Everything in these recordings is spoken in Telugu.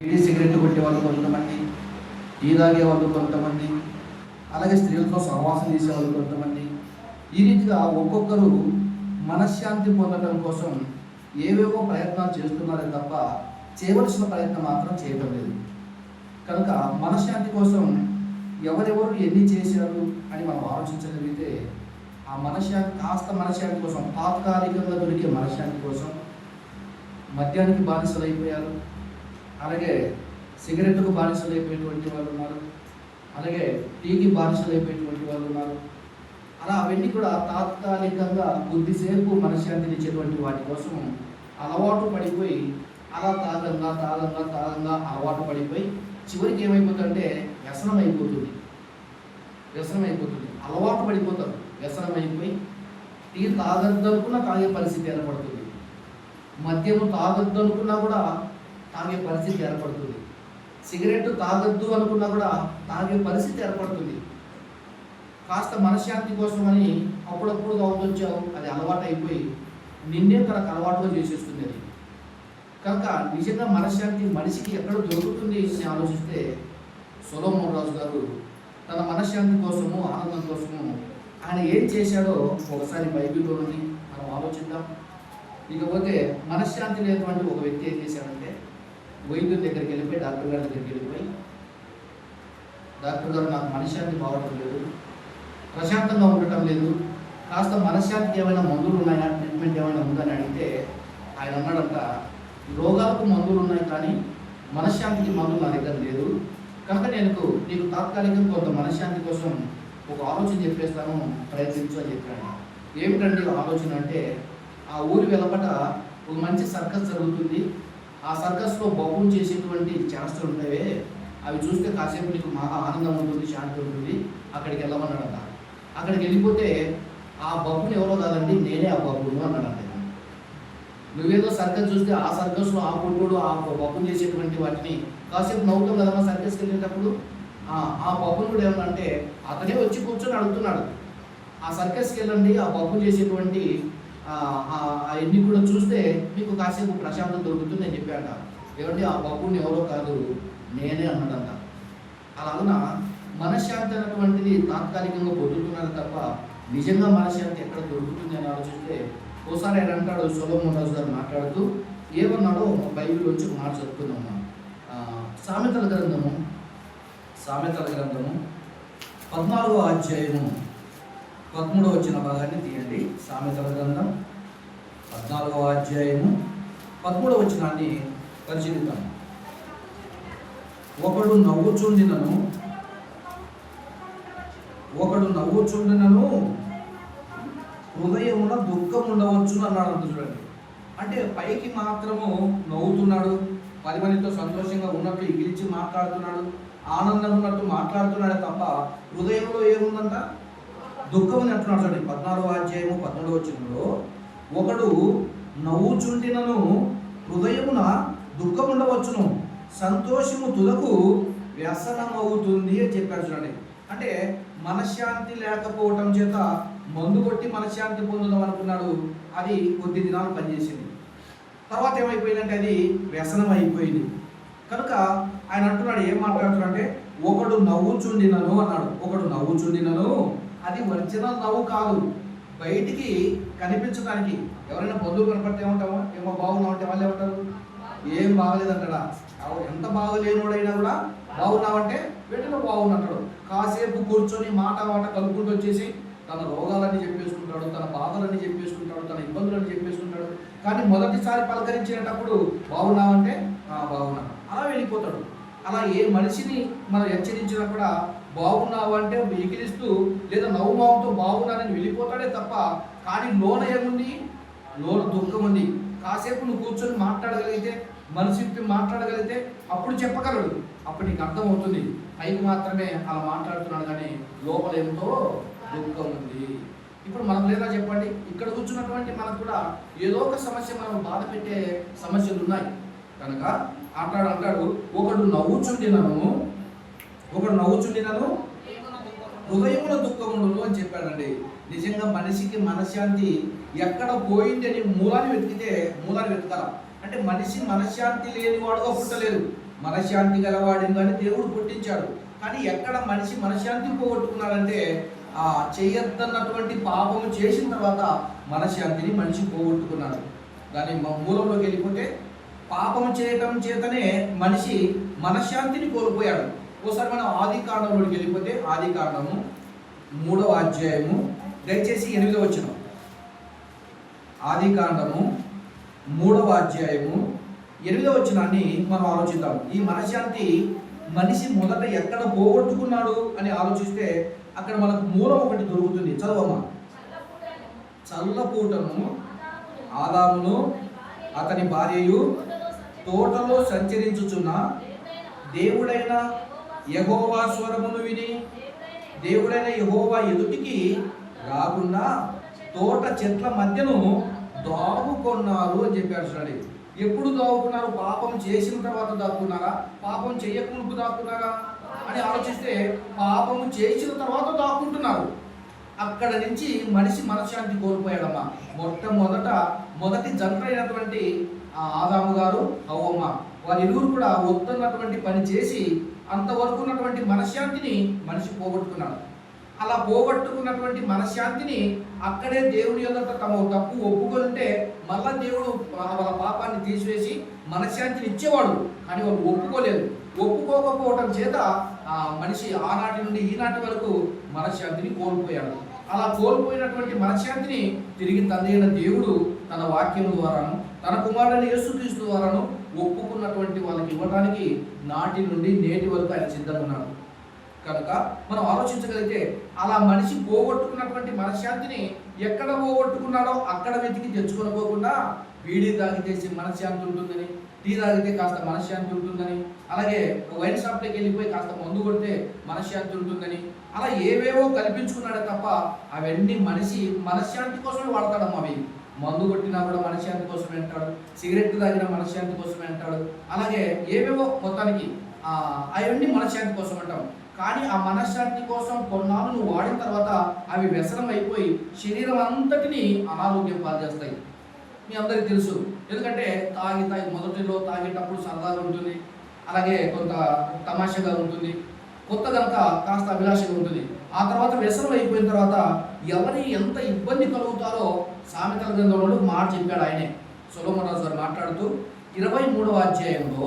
సిగరెట్ కొట్టే వాళ్ళు కొంతమంది, టీ తాగే వాళ్ళు కొంతమంది, అలాగే స్త్రీలతో సహవాసం చేసే వాళ్ళు కొంతమంది. ఈ రీతిగా ఒక్కొక్కరు మనశ్శాంతి పొందడం కోసం ఏవేవో ప్రయత్నాలు చేస్తున్నారే తప్ప చేయవలసిన ప్రయత్నం మాత్రం చేయడం లేదు. కనుక మనశ్శాంతి కోసం ఎవరెవరు ఎన్ని చేశారు అని మనం ఆలోచించగలిగితే ఆ మనశ్శాంతి కోసం తాత్కాలికంగా దొరికే మనశ్శాంతి కోసం మద్యానికి బానిసలు అయిపోయారు, అలాగే సిగరెట్కు బానిసలు అయిపోయేటువంటి వాళ్ళు ఉన్నారు, అలాగే టీకి బానిసలు అయిపోయేటువంటి వాళ్ళు ఉన్నారు. అలా అవన్నీ కూడా తాత్కాలికంగా కొద్దిసేపు మనశ్శాంతిని ఇచ్చేటువంటి వాటి కోసం అలవాటు పడిపోయి అలా తాగంగా అలవాటు పడిపోయి చివరికి ఏమైపోతుందంటే వ్యసనం అయిపోతుంది. అలవాటు పడిపోతారు, వ్యసనం అయిపోయి టీ తాగద్దనుకున్నా తాగే పరిస్థితి ఏర్పడుతుంది, మద్యము తాగొద్దు అనుకున్నా కూడా తాగే పరిస్థితి ఏర్పడుతుంది, సిగరెట్ తాగొద్దు అనుకున్నా కూడా తాగే పరిస్థితి ఏర్పడుతుంది. కాస్త మనశ్శాంతి కోసమని అప్పుడప్పుడు తాగుతొచ్చావు, అది అలవాటు అయిపోయి నిన్నే తనకు అలవాటుగా చేసేస్తుంది అది. కనుక నిజంగా మనశ్శాంతి మనిషికి ఎక్కడ దొరుకుతుంది అని ఆలోచిస్తే సొలొమోన్ రాజు గారు తన మనశ్శాంతి కోసము, ఆనందం కోసము ఆయన ఏం చేశాడో ఒకసారి బైబిల్లో నుండి మనం ఆలోచిద్దాం. ఇకపోతే మనశ్శాంతి లేనటువంటి ఒక వ్యక్తి ఏం చేశాడంటే వైద్యుడి దగ్గరికి వెళ్ళిపోయి డాక్టర్ గారి దగ్గరికి వెళ్ళిపోయి, డాక్టర్ గారు నాకు మనశ్శాంతి బాగడం లేదు, ప్రశాంతంగా ఉండటం లేదు, కాస్త మనశ్శాంతికి ఏమైనా మందులు ఉన్నాయా, ట్రీట్మెంట్ ఏమైనా ఉందని అడిగితే ఆయన అన్నాడంట, రోగాలకు మందులు ఉన్నాయి కానీ మనశ్శాంతికి మందులు నా దగ్గర లేదు, కనుక నీకు తాత్కాలికంగా కొంత మనశ్శాంతి కోసం ఒక ఆలోచన చెప్పేస్తాను, ప్రయత్నించు అని చెప్పాడు. ఏమిటండి ఆలోచన అంటే, ఆ ఊరి వెలపట ఒక మంచి సర్కస్ జరుగుతుంది, ఆ సర్కస్లో బొబ్బులు చేసేటువంటి చేష్టలు ఉంటాయి, అవి చూస్తే కాసేపు నీకు మహా ఆనందం ఉంటుంది, శాంతి ఉంటుంది, అక్కడికి వెళ్ళమన్నాడంట. అక్కడికి వెళ్ళిపోతే ఆ బొబ్బుని ఎవరో కాదండి, నేనే ఆ బొబ్బును అన్నాడంట. నువ్వేదో సర్కస్ చూస్తే ఆ సర్కస్లో ఆ పుట్టుడు ఆ బొబ్బులు చేసేటువంటి వాటిని కాసేపు నవ్వుతాం కదమ్మా సర్కస్కి వెళ్ళేటప్పుడు, ఆ బొబ్బును కూడా ఏమన్నంటే అతనే వచ్చి కూర్చొని అడుగుతున్నాడు, ఆ సర్కస్కి వెళ్ళండి, ఆ బొబ్బులు చేసేటువంటి అవన్నీ కూడా చూస్తే మీకు కాసేపు ప్రశాంతత దొరుకుతుంది అని చెప్పాట. ఏమంటే ఆ బొబ్బుని ఎవరో కాదు, నేనే అన్నాడంట. అలాగున మనశ్శాంతి అనేటువంటిది తాత్కాలికంగా పొందుతున్నారు తప్ప నిజంగా మనశ్శాంతి ఎక్కడ దొరుకుతుంది అని ఆలోచిస్తే ఒకసారి ఆయన అంటాడు, సొలొమోన్ రాజు గారు మాట్లాడుతూ ఏమన్నాడో బైబిల్ వచ్చి ఒక మాట చెప్తున్నాం. సామెతల గ్రంథము 14వ అధ్యాయము 13వ వచ్చిన భాగాన్ని తీయండి. సామెతల గ్రంథం 14వ అధ్యాయము 13వ వచనాన్ని పరిశీలిద్దాం. ఒకడు నవ్వుచుండినను హృదయమున దుఃఖం ఉండవచ్చును అన్నాడు. చూడండి, అంటే పైకి మాత్రము నవ్వుతున్నాడు, 10 మందితో సంతోషంగా ఉన్నట్లు ఇగిలిచి మాట్లాడుతున్నాడు, ఆనందంగా ఉన్నట్టు మాట్లాడుతున్నాడే తప్ప హృదయంలో ఏముందంట, దుఃఖం అని అంటున్నాడు. చూడండి 14వ అధ్యాయము 13వ వచనంలో, ఒకడు నవ్వుచుండినను హృదయమున దుఃఖం ఉండవచ్చును, సంతోషము తుదకు వ్యసనం అవుతుంది అని చెప్పాడు. చూడండి, అంటే మనశ్శాంతి లేకపోవటం చేత మందు కొట్టి మనశ్శాంతి పొందుదాం అనుకున్నాడు, అది కొద్ది దినాలు పనిచేసింది, తర్వాత ఏమైపోయిందంటే అది వ్యసనం అయిపోయింది. కనుక ఆయన అంటున్నాడు, ఏం మాట్లాడుతున్నాడు అంటే ఒకడు నవ్వుచుండినను అన్నాడు. ఒకడు నవ్వుచుండినను అది ఒరిజినల్ నవ్వు కాదు, బయటికి కనిపించడానికి. ఎవరైనా బంధువులు కనపడితే ఏమంటామో, ఏమో బాగున్నావు అంటే వాళ్ళు ఏమంటారు, ఏం బాగలేదంటాడా. ఎంత బాగలేనోడైనా కూడా బాగున్నావంటే వెంటనే బాగున్నట్టాడు. కాసేపు కూర్చొని మాట కలుపుకుంటూ వచ్చేసి తన రోగాలన్నీ చెప్పేసుకుంటాడు, తన బాధలన్నీ చెప్పేసుకుంటాడు, తన ఇబ్బందులన్నీ చెప్పేసుకుంటాడు. కానీ మొదటిసారి పలకరించేటప్పుడు బాగున్నావంటే బాగున్నా అలా వెళ్ళిపోతాడు. అలా ఏ మనిషిని మనం హెచ్చరించినా కూడా బాగున్నావు అంటే ఎగిరిస్తూ లేదా నవ్వుమావంతో బాగున్నానని వెళ్ళిపోతాడే తప్ప, కానీ లోన ఏముంది, లోన దుఃఖం ఉంది. కాసేపు నువ్వు కూర్చొని మాట్లాడగలిగితే, మనసు మాట్లాడగలిగితే అప్పుడు చెప్పగలడు, అప్పుడు నీకు అర్థమవుతుంది. పైకి మాత్రమే అలా మాట్లాడుతున్నాడు కానీ లోపల ఎంతో దుఃఖం ఉంది. ఇప్పుడు మనం లేదా చెప్పండి, ఇక్కడ కూర్చున్నటువంటి మనకు కూడా ఏదో ఒక సమస్య మనం బాధ పెట్టే సమస్యలు ఉన్నాయి. కనుక అంటాడు ఒకడు నవ్వుచుండినను హృదయంలో దుఃఖం ఉండదు అని చెప్పాడండి. నిజంగా మనిషికి మనశ్శాంతి ఎక్కడ పోయింది అని మూలాన్ని వెతకాల. అంటే మనిషి మనశ్శాంతి లేని వాడుగా పుట్టలేదు. మనశ్శాంతి గలవాడిని కానీ దేవుడు పుట్టించాడు. కానీ ఎక్కడ మనిషి మనశ్శాంతి పోగొట్టుకున్నాడంటే ఆ చేయొద్దన్నటువంటి పాపము చేసిన తర్వాత మనశ్శాంతిని మనిషి పోగొట్టుకున్నాడు. దాని మూలంలోకి వెళ్ళిపోతే పాపం చేయటం చేతనే మనిషి మనశ్శాంతిని కోల్పోయాడు. ఒకసారి మనం ఆది కాండంలోకి వెళ్ళిపోతే ఆది కాండము 3వ అధ్యాయము దయచేసి 8వ వచనం. ఆది కాండము 3వ అధ్యాయము 8వ వచనాన్ని మనం ఆలోచిద్దాం. ఈ మనశ్శాంతి మనిషి మొదట ఎక్కడ పోగొట్టుకున్నాడు అని ఆలోచిస్తే అక్కడ మనకు మూలం ఒకటి దొరుకుతుంది. చదవమ్మా. చల్లపూటను ఆదామును అతని భార్యయు తోటలో సంచరించుచున్న దేవుడైన యెహోవా స్వరమును విని దేవుడైన యెహోవా ఎదుటికి రాకుండా తోట చెట్ల మధ్యను దాగుకున్నారు అని చెప్పాడు. చూడండి, ఎప్పుడు దాక్కున్నారు? పాపం చేసిన తర్వాత దాక్కున్నారా, పాపం చేయకముందు దాక్కున్నారా అని ఆలోచిస్తే పాపము చేసిన తర్వాత దాక్కుంటున్నారు. అక్కడ నుంచి మనిషి మనశ్శాంతి కోల్పోయాడమ్మా. మొదటి జంట అయినటువంటి ఆదాము గారు, హవ్వమ్మ, వారిరువురు కూడా వద్దన్నటువంటి పని చేసి అంతవరకు ఉన్నటువంటి మనశ్శాంతిని మనిషి పోగొట్టుకున్నాడు. అలా పోగొట్టుకున్నటువంటి మనశ్శాంతిని అక్కడే దేవుని యొద్ద తమ తప్పు ఒప్పుకుంటే మళ్ళా దేవుడు వాళ్ళ పాపాన్ని తీసివేసి మనశ్శాంతిని ఇచ్చేవాడు. కానీ వాళ్ళు ఒప్పుకోలేదు. ఒప్పుకోకపోవటం చేత ఆ మనిషి ఆనాటి నుండి ఈనాటి వరకు మనశ్శాంతిని కోల్పోయాడు. అలా కోల్పోయినటువంటి మనశ్శాంతిని తిరిగి తండ్రి అయిన దేవుడు తన వాక్యం ద్వారాను తన కుమారుడైన యేసుక్రీస్తు ద్వారాను ఒప్పుకున్నటువంటి వాళ్ళకి ఇవ్వడానికి నాటి నుండి నేటి వరకు ఆయన సిద్ధంగా ఉన్నాడు. కనుక మనం ఆలోచించగలిగితే అలా మనిషి పోగొట్టుకున్నటువంటి మనశ్శాంతిని ఎక్కడ పోగొట్టుకున్నాడో అక్కడ వెతికి తెచ్చుకోకపోకుండా బీడీ తాగితే మనశ్శాంతి ఉంటుందని, టీ తాగితే కాస్త మనశ్శాంతి ఉంటుందని, అలాగే వైన్ షాప్లోకి వెళ్ళిపోయి కాస్త మందు కొడితే మనశ్శాంతి ఉంటుందని అలా ఏవేవో కల్పించుకున్నాడే తప్ప అవన్నీ మనిషి మనశ్శాంతి కోసమే వాడతాడమ్మా. అవి మందు కొట్టినా కూడా మనశ్శాంతి కోసమే అంటాడు, సిగరెట్ తాగినా మనశ్శాంతి కోసమే అంటాడు, అలాగే ఏవేవో మొత్తానికి అవన్నీ మనశ్శాంతి కోసం అంటాం. కానీ ఆ మనశ్శాంతి కోసం కొన్నాళ్ళు నువ్వు వాడిన తర్వాత అవి వ్యసనం అయిపోయి శరీరం అంతటిని అనారోగ్యం పాల్చేస్తాయి. మీ అందరికీ తెలుసు. ఎందుకంటే తాగి మొదటిలో తాగేటప్పుడు సరదాగా ఉంటుంది, అలాగే కొంత తమాషగా ఉంటుంది, కొత్త కనుక కాస్త అభిలాషగా ఉంటుంది. ఆ తర్వాత వ్యసనం అయిపోయిన తర్వాత ఎవరి ఎంత ఇబ్బంది కలుగుతారో సామెతల గ్రంథంలో మాట చెప్పాడు ఆయనే. సొలొమోను రాజు గారు మాట్లాడుతూ 23వ అధ్యాయంలో,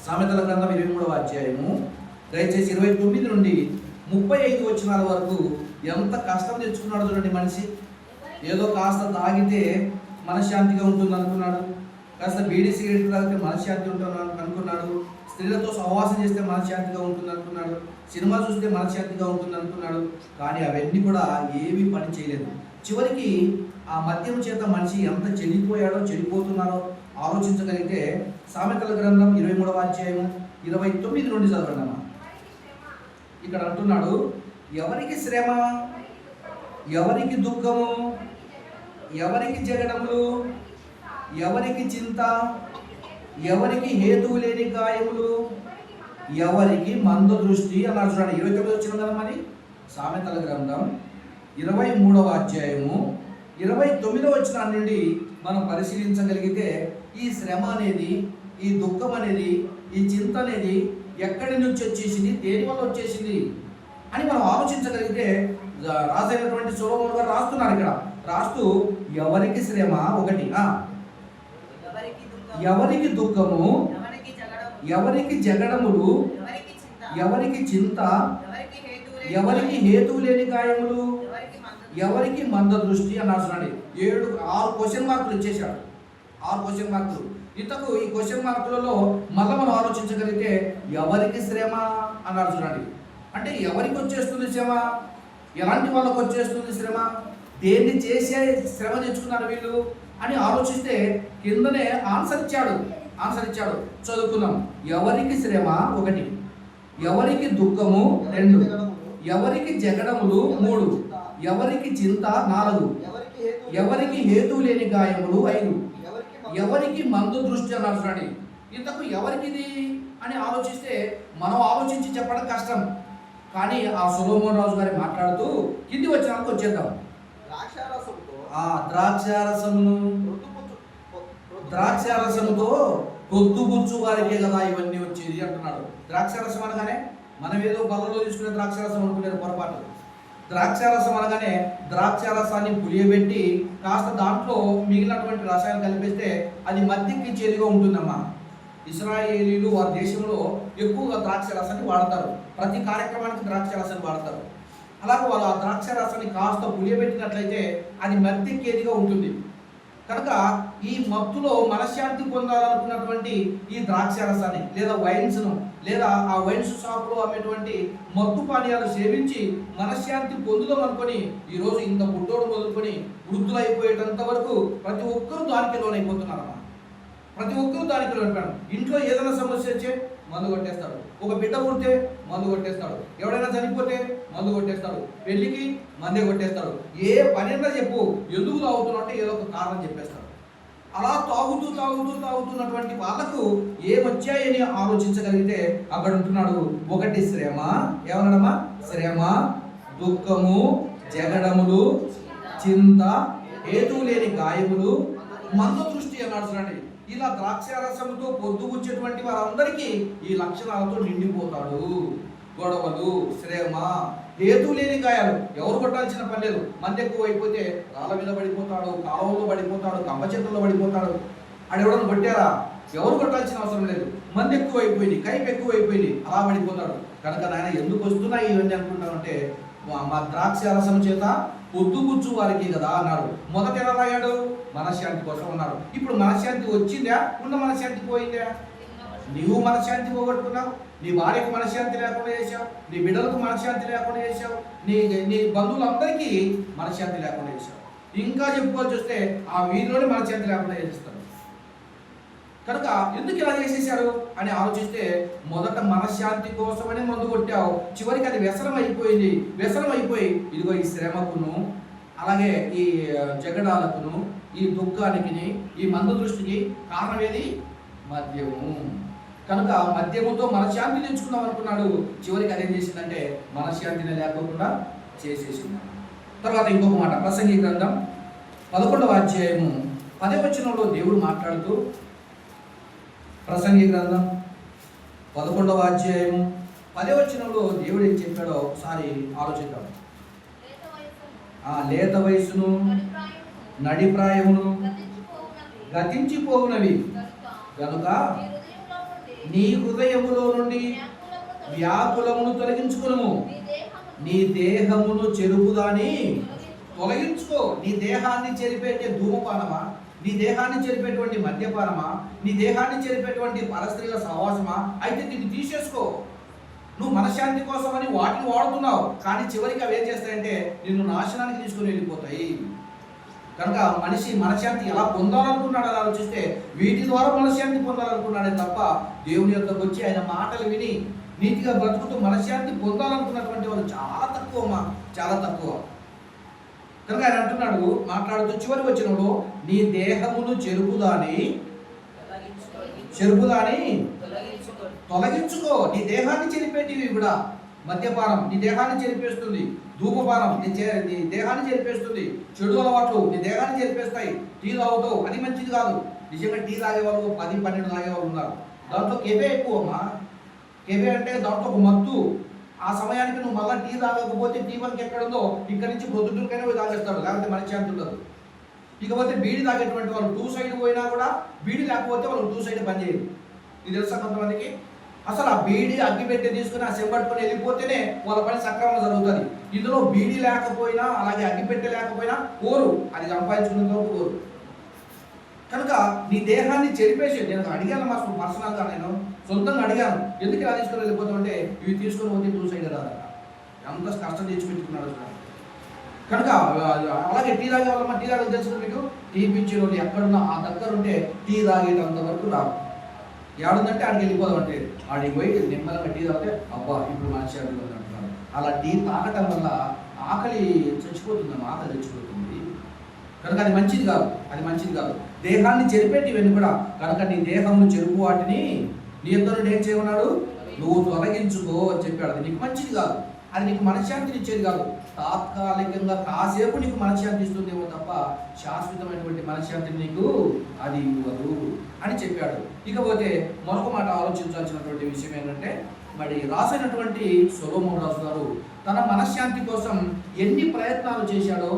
సామెతల గ్రంథం 23వ అధ్యాయము దయచేసి 29 నుండి 35 వచనాల వరకు ఎంత కష్టం తెచ్చుకున్నాడు చూడండి. మనిషి ఏదో కాస్త తాగితే మనశ్శాంతిగా ఉంటుంది అనుకున్నాడు, కాస్త బీడీ సిగరెట్ తాగితే మనశ్శాంతి ఉంటుంది అనుకున్నాడు, స్త్రీలతో సహవాసం చేస్తే మనశ్శాంతిగా ఉంటుంది అనుకున్నాడు, సినిమా చూస్తే మనశ్శాంతిగా ఉంటుంది అనుకున్నాడు. కానీ అవన్నీ కూడా ఏమీ పని చేయలేదు. చివరికి ఆ మద్యం చేత మనిషి ఎంత చెడిపోతున్నారో ఆలోచించగలిగితే సామెతల గ్రంథం 23వ అధ్యాయం 29 నుండి చదవండి. ఇక్కడ అంటున్నాడు, ఎవరికి శ్రమ, ఎవరికి దుఃఖము, ఎవరికి జగడములు, ఎవరికి చింత, ఎవరికి హేతువు లేని గాయములు, ఎవరికి మంద దృష్టి అన్నారు. చూడండి, 29 వచ్చిన కదా మరి. సామెతల గ్రంథం 23వ అధ్యాయము 29వ వచనం నుండి మనం పరిశీలించగలిగితే ఈ శ్రమ అనేది, ఈ దుఃఖం అనేది, ఈ చింత అనేది ఎక్కడి నుంచి వచ్చేసింది, దేని వల్ల వచ్చేసింది అని మనం ఆలోచించగలిగితే రాసైనటువంటి సొలొమోను గారు రాస్తున్నారు. ఇక్కడ రాస్తూ ఎవరికి శ్రమ ఒకటి, ఎవరికి దుఃఖము, ఎవరికి జగడములు, ఎవరికి చింత, ఎవరికి హేతువు లేని గాయములు, ఎవరికి మంద దృష్టి అన్నారు. చూడండి, 6 క్వశ్చన్ మార్కులు ఇచ్చేశాడు. 6 క్వశ్చన్ మార్కులు. ఇంతకు ఈ క్వశ్చన్ మార్కులలో మళ్ళీ మనం ఆలోచించగలిగితే ఎవరికి శ్రమ అన్నారు. చూడండి, అంటే ఎవరికి వచ్చేస్తుంది శ్రమ, ఎలాంటి వాళ్ళకు వచ్చేస్తుంది శ్రమ, దేన్ని చేసే శ్రమ తెచ్చుకున్నారు వీళ్ళు అని ఆలోచిస్తే కిందనే ఆన్సర్ ఇచ్చాడు. చదువుకున్నాం. ఎవరికి శ్రమ ఒకటి, ఎవరికి దుఃఖము 2, ఎవరికి జగడములు 3, ఎవరికి చింత 4, ఎవరికి హేతువు లేని గాయములు 5, ఎవరికి మందు దృష్టి అన్నారు. చూడండి, ఇంతకు ఎవరికిది అని ఆలోచిస్తే మనం ఆలోచించి చెప్పడం కష్టం. కానీ ఆ సొలొమోను రాజు గారి మాట్లాడుతూ కింది వచ్చినాక వచ్చేద్దాం. ద్రాక్షారసముతో పొద్దుగుచ్చు వారికే కదా ఇవన్నీ వచ్చేది అంటున్నాడు. ద్రాక్షారసం అనగానే మనం ఏదో బల్లలో తీసుకునే ద్రాక్షారసం అనుకునేది పొరపాటు. ద్రాక్షారసం అనగానే ద్రాక్షారసాన్ని పులియబెట్టి కాస్త దాంట్లో మిగిలినటువంటి రసాయనం కలిపిస్తే అది మద్దెక్కించేదిగా ఉంటుందమ్మా. ఇశ్రాయేలీలు వారి దేశంలో ఎక్కువగా ద్రాక్షారసాన్ని వాడతారు. ప్రతి కార్యక్రమానికి ద్రాక్షారసాన్ని వాడతారు. అలాగే వాళ్ళు ఆ ద్రాక్షారసాన్ని కాస్త పులియబెట్టినట్లయితే అది మద్దెక్కేదిగా ఉంటుంది. కనుక ఈ మత్తులో మనశ్శాంతి పొందాలనుకున్నటువంటి ఈ ద్రాక్షారసాన్ని లేదా వైన్స్ను లేదా ఆ వైన్స్ షాపులో అమ్మేటువంటి మత్తు పానీయాలు సేవించి మనశ్శాంతి పొందుదాం అనుకొని ఈరోజు ఇంత బుడ్డోడు మొదలుకొని వృద్ధులైపోయేటంత వరకు ప్రతి ఒక్కరూ దానికి లోనైపోతున్నారమ్మా. ప్రతి ఒక్కరూ దానికి లోనైపోయారు. ఇంట్లో ఏదైనా సమస్య వచ్చే మందు కొట్టేస్తాడు. ఒక బిడ్డ పుడితే మందు కొట్టేస్తాడు. ఎవడైనా చనిపోతే మందు కొట్టేస్తాడు. పెళ్లికి మందే కొట్టేస్తాడు. ఏ పనైనా చెప్పు, ఎందుకు తాగుతున్నావు అంటే ఏదో ఒక కారణం చెప్పేస్తాడు. అలా తాగుతున్నటువంటి వాళ్ళకు ఏమొచ్చాయని ఆలోచించగలిగితే అక్కడ ఉంటున్నాడు. ఒకటి శ్రమ, ఏమన్నాడమ్మా? శ్రమ, దుఃఖము, జగడములు, చింత, హేతు లేని గాయములు, మందు దృష్టి అన్నాడు. చూడండి, ఇలా ద్రాక్షారసంతో పొద్దుగుచ్చేటువంటి వారందరికీ ఈ లక్షణాలతో నిండిపోతాడు. గొడవలు, శ్రమ, హేతు లేని గాయాలు. ఎవరు కొట్టాల్సిన పని లేదు. మంది ఎక్కువ అయిపోతే రాళ్ళ మీద పడిపోతాడు, కాలువలో పడిపోతాడు, కంప చెట్టుల్లో పడిపోతాడు. ఆడెవడన్నా కొట్టారా? ఎవరు కొట్టాల్సిన అవసరం లేదు. మంది ఎక్కువ అయిపోయింది, కైపు ఎక్కువ అయిపోయింది, అలా పడిపోతాడు. కనుక నాయన ఎందుకు వస్తున్నాయి ఇవన్నీ అనుకుంటామంటే మా ద్రాక్షారసం చేత పొద్దుగుచ్చు వారికి కదా అన్నాడు. మొదట ఎలా రాయాడు? మనశ్శాంతి కోసం అన్నాడు. ఇప్పుడు మనశ్శాంతి వచ్చిందా? ఉన్న మనశ్శాంతి పోయిందా? నీవు మనశ్శాంతి పోగొట్టుకున్నావు, నీ భార్యకు మనశ్శాంతి లేకుండా చేశావు, నీ బిడ్డలకు మనశ్శాంతి లేకుండా చేశావు, నీ బంధువులందరికీ మనశ్శాంతి లేకుండా చేశావు. ఇంకా చెప్పుకోవాల్సి వస్తే ఆ వీధిలోనే మనశ్శాంతి లేకుండా చేసేస్తాడు. కనుక ఎందుకు ఇలా చేసేసాడు అని ఆలోచిస్తే మొదట మనశ్శాంతి కోసమని మందు కొట్టావు, చివరికి అది వ్యసనం అయిపోయింది. వ్యసనం అయిపోయి ఇదిగో ఈ శ్రమకును అలాగే ఈ జగడాలకును ఈ దుఃఖానికి ఈ మందు దృష్టికి కారణం ఏది? మద్యము. కనుక మద్యముతో మనశ్శాంతి తెచ్చుకుందాం అనుకున్నాడు. చివరికి అదేం చేసిందంటే మనశ్శాంతిని లేకుండా చేసేసింది. తర్వాత ఇంకొక మాట, ప్రసంగి గ్రంథం 11వ అధ్యాయము 10వ వచనంలో దేవుడు మాట్లాడుతూ, ప్రసంగి గ్రంథం 11వ అధ్యాయము 10వ వచనంలో దేవుడు ఏం చెప్పాడో ఒకసారి ఆలోచిద్దాం. లేత వయసును నడిప్రాయమును గతించిపోవునవి గనుక నీ హృదయములో నుండి వ్యాకులమును తొలగించుకును, నీ దేహమును చెరుపుదాని తొలగించుకో. నీ దేహాన్ని చెరిపేటే ధూమపానమా? నీ దేహాన్ని చెరిపేటువంటి మద్యపానమా? నీ దేహాన్ని చెరిపేటువంటి పరస్త్రీల సహవాసమా? అయితే దీన్ని తీసేసుకో. నువ్వు మనశ్శాంతి కోసమని వాటిని వాడుతున్నావు, కానీ చివరికి అవి ఏం చేస్తాయంటే నిన్ను నాశనానికి తీసుకుని వెళ్ళిపోతాయి. కనుక మనిషి మనశ్శాంతి ఎలా పొందాలనుకున్నాడు అని ఆలోచిస్తే వీటి ద్వారా మనశ్శాంతి పొందాలనుకున్నాడే తప్ప దేవుని యొద్దకు వచ్చి ఆయన మాటలు విని నీతిగా బ్రతుకుతూ మనశ్శాంతి పొందాలనుకున్నటువంటి వాళ్ళు చాలా తక్కువ, చాలా తక్కువ. కనుక ఆయన అంటున్నాడు మాట్లాడుతూ చివరి వచనంలో, నీ దేహమును చెరుపుదాని తొలగించుకో. నీ దేహాన్ని చెరిపేటివి కూడా మద్యపానం నీ దేహాన్ని చెరిపేస్తుంది, ధూమపానం నీ దేహాన్ని చెరిపేస్తుంది, చెడు అలవాట్లు నీ దేహాన్ని చెరిపేస్తాయి. టీ తాగుతావు, అది మంచిది కాదు. నిజంగా టీ తాగేవాళ్ళు 10-12 తాగేవాళ్ళు ఉన్నారు. దాంట్లో కెఫే ఎక్కువ అమ్మా. కెఫే అంటే దాంట్లో ఒక మత్తు. ఆ సమయానికి నువ్వు మళ్ళీ టీ తాగకపోతే టీ బంక్ ఎక్కడుందో ఇక్కడి నుంచి పొద్దుటూరుకైనా పోయి తాగేస్తాడు, లేకపోతే మనశ్శాంతి ఉండదు. ఇకపోతే బీడి తాగేటువంటి వాళ్ళు 2 సైడ్ పోయినా కూడా బీడి లేకపోతే వాళ్ళు 2 సైడ్ పని చేయరు. ఇది తెలుసా కొంతమందికి? అసలు ఆ బీడి అగ్గి పెట్టి తీసుకుని ఆ చెంబట్టుకొని వెళ్ళిపోతేనే వాళ్ళ పని సక్రమంగా జరుగుతుంది. ఇందులో బీడి లేకపోయినా అలాగే అగ్గిపెట్టె లేకపోయినా కోరు, అది సంపాదించుకున్నంత కోరు. కనుక నీ దేహాన్ని చెరిపేసి, నేను అడిగాను మా పర్సనల్గా, నేను సొంతంగా అడిగాను, ఎందుకు ఇలా తీసుకొని వెళ్ళిపోతామంటే ఇవి తీసుకొని పోతే 2 సైడ్ రాదా, ఎంత కష్టం తెచ్చిపెట్టుకున్నాడు. కనుక అలాగే టీ తాగే వాళ్ళ టీ తాగేది తెలుసుకుని మీకు టీ పిచ్చిన వాళ్ళు ఎక్కడున్నా ఆ దగ్గర ఉంటే టీ తాగేటంత వరకు రాదు. ఏడుందంటే ఆడికి వెళ్ళిపోదాం అంటే ఆడికి పోయి నిమ్మలంగా టీ తాగితే అబ్బా ఇప్పుడు మనశ్శాంతి అంటున్నారు. అలా టీ తాగటం వల్ల ఆకలి చచ్చిపోతుందమ్మా, ఆకలి చచ్చిపోతుంది. కనుక అది మంచిది కాదు, అది మంచిది కాదు. దేహాన్ని చెరిపేటి ఇవన్నీ కూడా. కనుక నీ దేహంను చెరుపు వాటిని నీ ఇద్దరు ఏం చేయమన్నాడు? నువ్వు తొలగించుకో అని చెప్పాడు. అది నీకు మంచిది కాదు, అది నీకు మనశ్శాంతిని ఇచ్చేది కాదు. తాత్కాలికంగా కాసేపు నీకు మనశ్శాంతి ఇస్తుందేమో తప్ప శాశ్వతమైనటువంటి మనశ్శాంతిని నీకు అది ఇవ్వదు అని చెప్పాడు. ఇకపోతే మరొక మాట ఆలోచించాల్సినటువంటి విషయం ఏంటంటే, మరి రాసినటువంటి సొలొమోను రాజు గారు తన మనశ్శాంతి కోసం ఎన్ని ప్రయత్నాలు చేశాడో,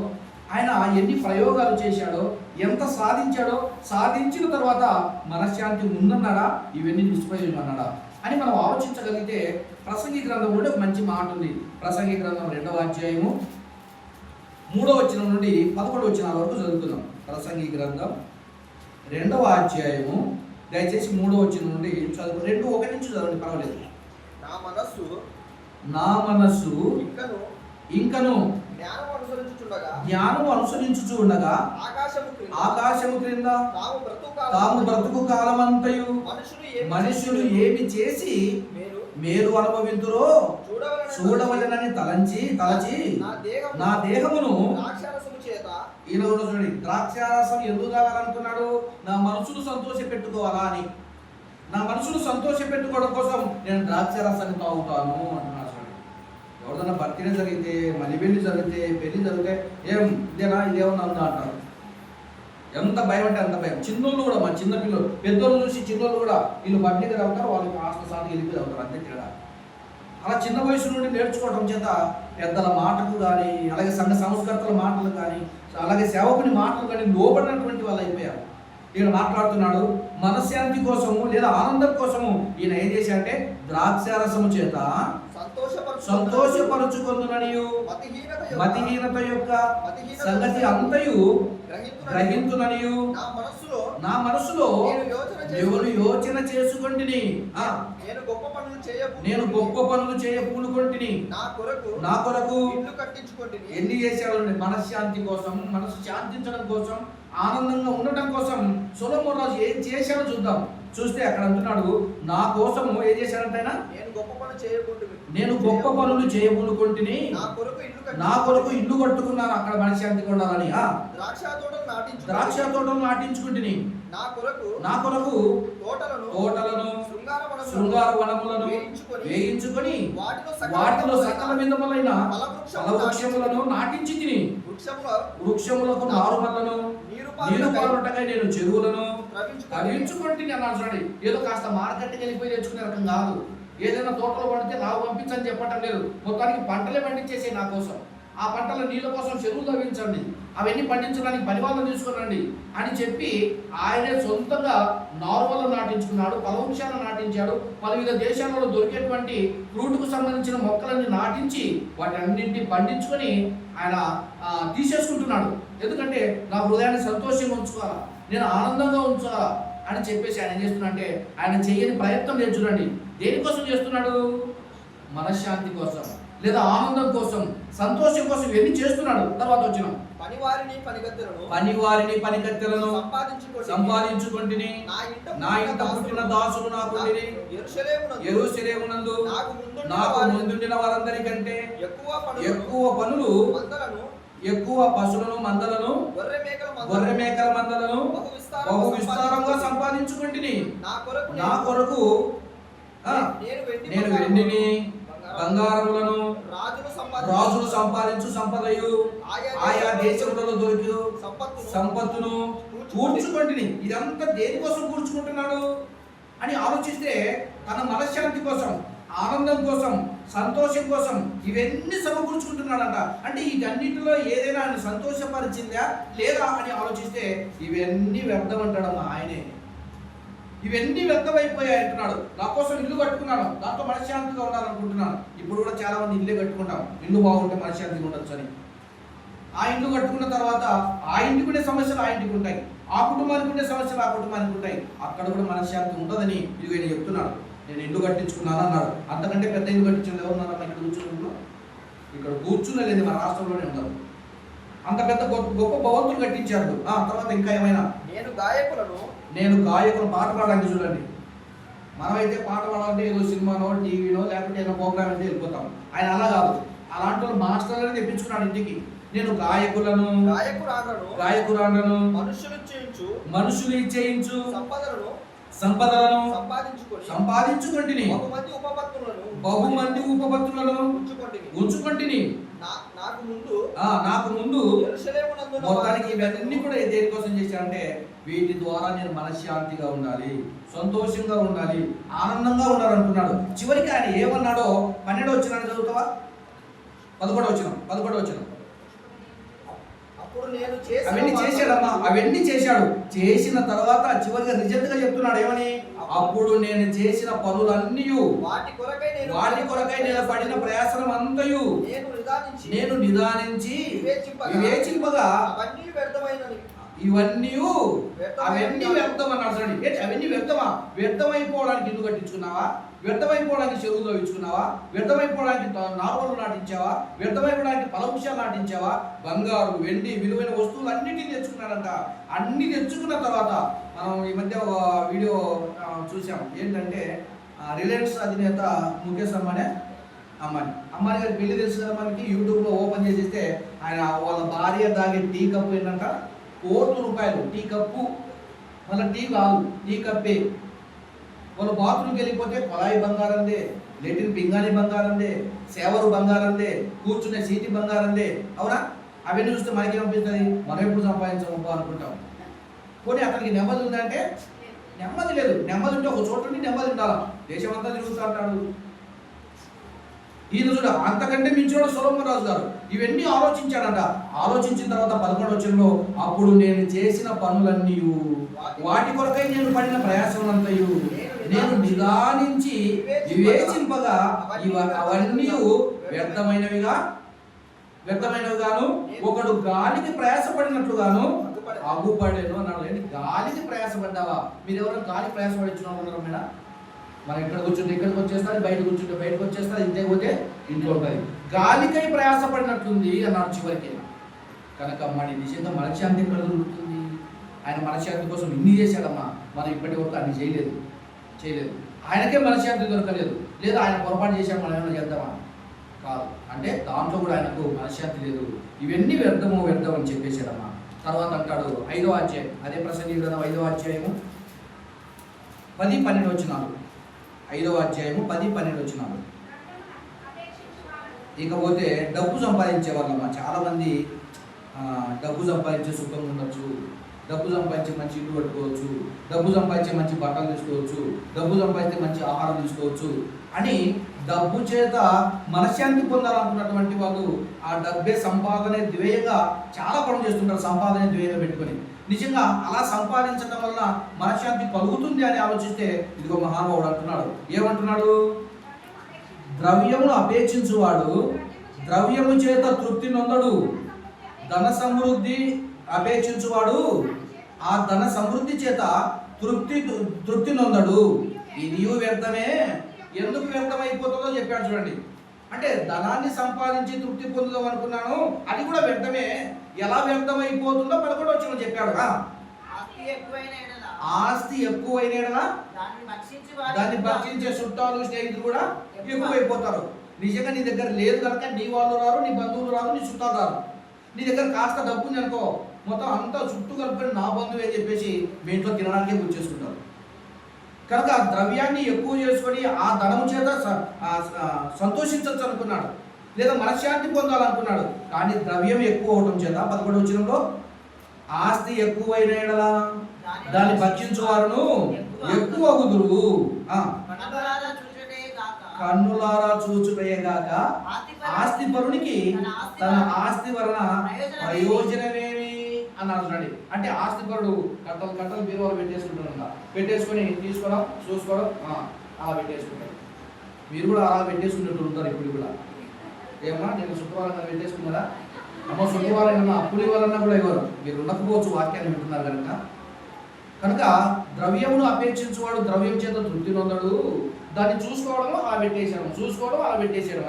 ఆయన ఎన్ని ప్రయోగాలు చేశాడో, ఎంత సాధించాడో, సాధించిన తర్వాత మనశ్శాంతి ఉందన్నాడా, ఇవన్నీ నిష్ప్రయోజనం అని మనం ఆలోచించగలిగితే, ప్రసంగి గ్రంథం నుండి ఒక మంచి మాట ఉంది. ప్రసంగి గ్రంథం 2వ అధ్యాయము 3వ వచనం నుండి 11వ వచనాల వరకు చదువుకుందాం. ప్రసంగి గ్రంథం 2వ అధ్యాయము దయచేసి 3వ వచనం నుండి చదువు. 2:1 నుంచి చదవండి, పర్వాలేదు. నా మనస్సు ఇంకను జ్ఞానము అనుసరించుచు ఉండగా ఆకాశము క్రింద తాము బ్రతుకు కాలమంతయు మనుషులు ఏమి చేసి మేలు అనుభవింతురో చూడవలెనని తలచి నా దేహమును ఈయన చూడండి, ద్రాక్షారసం ఎందుకు తాగాలనుకున్నాడు? నా మనసును సంతోష పెట్టుకోవాలా అని. నా మనసును సంతోష పెట్టుకోవడం కోసం నేను ద్రాక్షారసాన్ని తాగుతాను అంటున్నాడు. ఎవరిదైనా బర్త్డే జరిగితే, మలిబెల్లి జరిగితే, పెళ్లి జరిగితే ఇదేమన్నా ఉందా అంటారు. ఎంత భయం అంటే అంత భయం. చిన్నోళ్ళు కూడా, మా చిన్న పిల్లలు పెద్దోళ్ళు చూసి చిన్నోళ్ళు కూడా వీళ్ళు బర్త్డేకి అవుతారు, వాళ్ళకి ఆస్త సాటి వెళ్ళిపోయి అవుతారు, అంతే తేడా. అలా చిన్న వయసు నుండి నేర్చుకోవడం చేత పెద్దల మాటకు కానీ, అలాగే సంఘ సంస్కర్తల మాటలు కానీ, అలాగే సేవకుని మాటలు కానీ లోబడినటువంటి వాళ్ళు అయిపోయారు. ఈయన మాట్లాడుతున్నాడు, మనశ్శాంతి కోసము లేదా ఆనందం కోసము ఈయన ఏం చేశాడంటే ద్రాక్షారసము చేత సంతోషపరచుకొందుననియు మతిహీనత యొక్క సంగతి అంతయు గ్రహింతుననియు నా మనసులో ఎవరు యోచన చేసుకొంటిని. నేను గొప్ప పనులు చేయ పూనుకొంటిని. నా కొరకు ఎన్ని చేశాడు? మనశ్శాంతి కోసం, మనసు శాంతించడం కోసం, ఆనందంగా ఉండటం కోసం సొలొమోను రాజు ఏం చేశాడో చూద్దాం. చూస్తే అక్కడ అంటున్నాడు, నా కోసము ఏం చేశాడంటే నేను గొప్ప పనులు చేయబూనుకొంటిని, నా కొరకు ఇల్లు కట్టుకున్నాను, అక్కడ మనశ్శాంతిగా ఉండాలని. ద్రాక్ష తోటలు నాటించుకుంటుని, నా కొరకు తోటలను శృంగార వనములను వేయించుకొని వాటిలో సకల విధములైన ఫల వృక్షములను నాటించి తిని, వృక్షములకు నారుమలను నీరు పారుటకై నేను చెరువులను తవ్వించుకుంటుని అన్నాడు. చూడండి, ఏదో కాస్త మార్కెట్కి వెళ్ళిపోయి తెచ్చుకునే రకం కాదు. ఏదైనా తోటలో పండితే నాకు పంపించని చెప్పటం లేదు. మొత్తానికి పంటలే పండించేసి నా కోసం, ఆ పంటల నీళ్ళ కోసం చెరువులు తవ్వించండి, అవన్నీ పండించడానికి పరిపాలన తీసుకురండి అని చెప్పి ఆయనే సొంతంగా నార్మల్ నాటించుకున్నాడు, ఫలవృక్షాలను నాటించాడు. వివిధ దేశాలలో దొరికేటువంటి ఫ్రూట్కు సంబంధించిన మొక్కలన్నీ నాటించి వాటన్నింటినీ పండించుకొని ఆయన తీసేసుకుంటున్నాడు. ఎందుకంటే నా హృదయాన్ని సంతోషంగా ఉంచుకోవాలా, నేను ఆనందంగా ఉంచాలా అని చెప్పేసి ఆయన ఏం చేస్తున్నా అంటే ఆయన చేయని ప్రయత్నం లేదు. చూడండి, దేనికోసం చేస్తున్నాడు? మనశ్శాంతి కోసం లేదా ఆనందం కోసం, సంతోషం కోసం ఎన్ని చేస్తున్నాడు. తర్వాత వచ్చిన పనివారిని పనికత్తెలను సంపాదించుకుంటుని, నా ఇంట పుట్టిన దాసులు నాకు యెరూషలేమునందు నాకు ముందుండిన వారందరికంటే ఎక్కువ పనులు, ఎక్కువ పశువులను మందలను, గొర్రె మేకల మందలను బహు విస్తారంగా సంపాదించుకుంటుని, నా కొరకు నేను వెండిని బంగారములను రాజులు సంపాదించు సంపదయు ఆయా దేశములలో దొరికి సంపత్తును కూర్చుకుంటుని. ఇదంతా దేనికోసం కూర్చుకుంటున్నాడు అని ఆలోచిస్తే తన మనశ్శాంతి కోసం, ఆనందం కోసం, సంతోషం కోసం ఇవన్నీ సమకూర్చుకుంటున్నాడంట. అంటే వీటన్నిటిలో ఏదైనా ఆయన సంతోషపరిచిందా లేదా అని ఆలోచిస్తే ఇవన్నీ వ్యర్థం అంటాడమ్మా ఆయనే. ఇవన్నీ వ్యర్థమైపోయాయి అంటున్నాడు. నా కోసం ఇల్లు కట్టుకున్నాను, దాంతో మనశ్శాంతిగా ఉండాలనుకుంటున్నాను. ఇప్పుడు కూడా చాలా మంది ఇల్లే కట్టుకుంటాం, ఇల్లు బాగుంటే మనశ్శాంతిగా ఉండొచ్చు అని. ఆ ఇల్లు కట్టుకున్న తర్వాత ఆ ఇంటికి ఉండే సమస్యలు ఆ ఇంటికి ఉంటాయి, ఆ కుటుంబానికి ఉండే సమస్యలు ఆ కుటుంబానికి ఉంటాయి. అక్కడ కూడా మనశ్శాంతి ఉండదని ఇది ఆయన చెప్తున్నాడు. నేను ఇల్లు కట్టించుకున్నాను అన్నాడు. అంతకంటే పెద్ద ఇల్లు కట్టించిన ఎవరున్నారమ్మా ఇక్కడ కూర్చుని? ఇక్కడ కూర్చున్నలేదు మన రాష్ట్రంలోనే ఉండదు. అంత పెద్ద గొప్ప భవంతులు కట్టించారు. తర్వాత ఇంకా ఏమైనా నేను గాయకులు పాట పాడడానికి చూడండి. మనమైతే పాట పాడాలంటే ఏదో సినిమానో టీవీనో లేకపోతే ఏదో ప్రోగ్రామ్ అంటే వెళ్ళిపోతాం. ఆయన అలా కాదు, అలాంటి వాళ్ళు మాస్టర్లను తెప్పించుకున్నాడు ఇంటికి. నేను గాయకురాండ్రను మనుషులు ఇచ్చేయించు సంపదలను సంపాదించుకొని బహుమంది ఉపపత్తులను ఉంచుకొంటిని. నాకు ముందు మొత్తానికి ఇవన్నీ కూడా దేనికోసం చేశానంటే వీటి ద్వారా నేను మనశ్శాంతిగా ఉండాలి, సంతోషంగా ఉండాలి, ఆనందంగా ఉండాలనుకున్నాడు. చివరికి ఆయన ఏమన్నాడో 12వ వచనాన్ని చదువుతావా? 11వ వచనం. అవన్నీ చేశాడమ్మా, అవన్నీ చేశాడు. చేసిన తర్వాత చివరిగా రిజల్ట్ గా చెప్తున్నాడు ఏమని? అప్పుడు నేను చేసిన పనులన్నీ వాటి కొరకై నేను పడిన ప్రయాసం అంతయు నేను నిదానించి వివేచింపగా అవన్నీ వ్యర్థం అన్నాడు. చూడండి, అవన్నీ వ్యర్థమా? వ్యర్థమైపోవడానికి ఇల్లు కట్టించుకున్నావా? వ్యర్థమైపోవడానికి చెరువు తవ్వించుకున్నావా? వ్యర్థమైపోవడానికి నాలుగు నాటించావా? వ్యర్థమైపోవడానికి పలవృక్షాలు నాటించావా? బంగారు, వెండి, విలువైన వస్తువులు అన్నిటినీ తెచ్చుకున్నాడంట. అన్ని తెచ్చుకున్న తర్వాత మనం ఈ మధ్య వీడియో చూసాం. ఏంటంటే రిలయన్స్ అధినేత ముఖేష్ అంబానీ గారి పెళ్లి తెలుసు కదా మనకి. యూట్యూబ్లో ఓపెన్ చేసేస్తే ఆయన వాళ్ళ భార్య దాగే టీ కప్పు ఏంటంట ₹1,00,00,000 టీ కప్పు. మళ్ళీ టీ కాదు, టీ కప్పే. వాళ్ళు బాత్రూమ్కి వెళ్ళిపోతే కొలాయి బంగారందే, లెటిన్ పింగాణి బంగారందే, సేవరు బంగారందే, కూర్చునే సీటి బంగారందే. అవునా? అవన్నీ చూస్తే మనకి అనిపిస్తుంది మనం ఎప్పుడు సంపాదించము అనుకుంటాం. పోనీ అతనికి నెమ్మది ఉందంటే నెమ్మది లేదు. నెమ్మది ఉంటే ఒక చోట నుండి నెమ్మది ఉండాలా. దేశం అంతా తిరుగుతూ అంటాడు. ఈయన చూడ అంతకంటే మించినోడు సొలొమోను రాజు గారు ఇవన్నీ ఆలోచించాడంట. ఆలోచించిన తర్వాత 11వ వచనంలో అప్పుడు నేను చేసిన పనులన్నీ వాటి కొరకై నేను పడిన ప్రయాసమంతయు నేను నిదానించి వివేచింపగా అవన్నీ వ్యర్థమైనవిగాను ఒకడు గాలికి ప్రయాసపడినట్లుగాను అగుపడేను అన్నాడు. ఏంటి గాలికి ప్రయాసపడ్డావా? మీరు ఎవరైనా గాలికి ప్రయాసపడించున్నారన్నారా మేడం? మనం ఇక్కడ కూర్చుంటే ఇక్కడికి వచ్చేస్తారు, బయట కూర్చుంటే బయటకు వచ్చేస్తారు, ఇంతే పోతే ఇంట్లో ఉంటుంది. గాలికై ప్రయాసపడినట్లుంది అన్నాడు చివరికి. కనుక మరి నిజంగా మనశ్శాంతి ఎక్కడ దొరుకుతుంది? ఆయన మనశ్శాంతి కోసం ఇన్ని చేశాడమ్మా, మనం ఇప్పటి వరకు అన్ని చేయలేదు. ఆయనకే మనశ్శాంతి దొరకలేదు. లేదా ఆయన పొరపాటు చేశాడు, మనం ఏమైనా చేద్దామా? కాదు. అంటే దాంట్లో కూడా ఆయనకు మనశ్శాంతి లేదు. ఇవన్నీ వ్యర్థం అని చెప్పేశాడమ్మా. తర్వాత అంటాడు 5వ అధ్యాయం, అదే ప్రసంగి గ్రంథం 5వ అధ్యాయము 10-12 వచనాలు. 5వ అధ్యాయము 10-12 వచనాలు. ఇకపోతే డబ్బు సంపాదించే వాళ్ళమ్మా చాలా మంది డబ్బు సంపాదించే సుఖంగా ఉండొచ్చు, డబ్బు సంపాదించే మంచి ఇల్లు కట్టుకోవచ్చు, డబ్బు సంపాదించే మంచి బట్టలు తీసుకోవచ్చు, డబ్బు సంపాదించే మంచి ఆహారం తీసుకోవచ్చు అని డబ్బు చేత మనశ్శాంతి పొందాలనుకున్నటువంటి వాళ్ళు ఆ డబ్బే సంపాదనే ధ్యేయంగా చాలా పనులు చేస్తుంటారు. సంపాదనే ధ్యేయంగా పెట్టుకొని నిజంగా అలా సంపాదించడం వలన మనశ్శాంతి కలుగుతుంది అని ఆలోచిస్తే ఇదిగో మహానుభావుడు అంటున్నాడు. ఏమంటున్నాడు? ద్రవ్యమును అపేక్షించువాడు ద్రవ్యము చేత తృప్తి నొందడు, ధన సమృద్ధి అపేక్షించువాడు ఆ ధన సమృద్ధి చేత తృప్తి నొందడు. ఇది వ్యర్థమే. ఎందుకు వ్యర్థమైపోతుందో చెప్పాడు చూడండి. అంటే ధనాన్ని సంపాదించి తృప్తి పొందుదాం అనుకున్నాను, అది కూడా వ్యర్థమే. ఎలా వ్యర్థమైపోతుందో 11వ వచనం చెప్పాడు. ఆస్తి ఎక్కువైన దాన్ని భక్షించే చుట్టాలు స్నేహితులు కూడా ఎక్కువైపోతారు. నిజంగా నీ దగ్గర లేదు కనుక నీ వాళ్ళు రారు, నీ బంధువులు రారు, నీ చుట్టాలు రారు. నీ దగ్గర కాస్త డబ్బు ఉంది అనుకో, మొత్తం అంతా చుట్టూ కలుపుకొని నా బంధువు అని చెప్పేసి మీ ఇంట్లో తినడానికే గుర్చేసుకుంటారు. కనుక ద్రవ్యాన్ని ఎక్కువ చేసుకొని ఆ ధనము చేత సంతోషించవచ్చు అనుకున్నాడు, లేదా మనశ్శాంతి పొందాలనుకున్నాడు. కానీ ద్రవ్యం ఎక్కువ అవడం చేత 11వ వచనంలో ఆస్తి ఎక్కువైన యెడల దాన్ని భక్షించువారును ఎక్కువ అగుదురు. కన్నులారా చూచుటయేగాక ఆస్తి పరునికి తన ఆస్తి వలన ప్రయోజనమేమి అన్నాడు. చూడండి, అంటే ఆస్తి పరుడు కట్టలు బీరువాలు పెట్టేసుకొని తీసుకోవడం, చూసుకోవడం, అలా పెట్టేసుకుంటారు. మీరు కూడా అలా పెట్టేసుకున్నట్టు ఉంటారు. ఇప్పుడు కూడా ఏమన్నా నేను శుక్రవారం పెట్టేసుకున్నారా? అమ్మ శుక్రవారం అప్పులు ఇవ్వాలన్నా కూడా ఇవ్వరు. మీరు ఉండకపోవచ్చు వాక్యాన్ని వింటున్నారు కనుక ద్రవ్యమును అపేక్షించువాడు ద్రవ్యం చేత తృప్తి నొందడు. దాన్ని చూసుకోవడం అలా పెట్టేసేయడం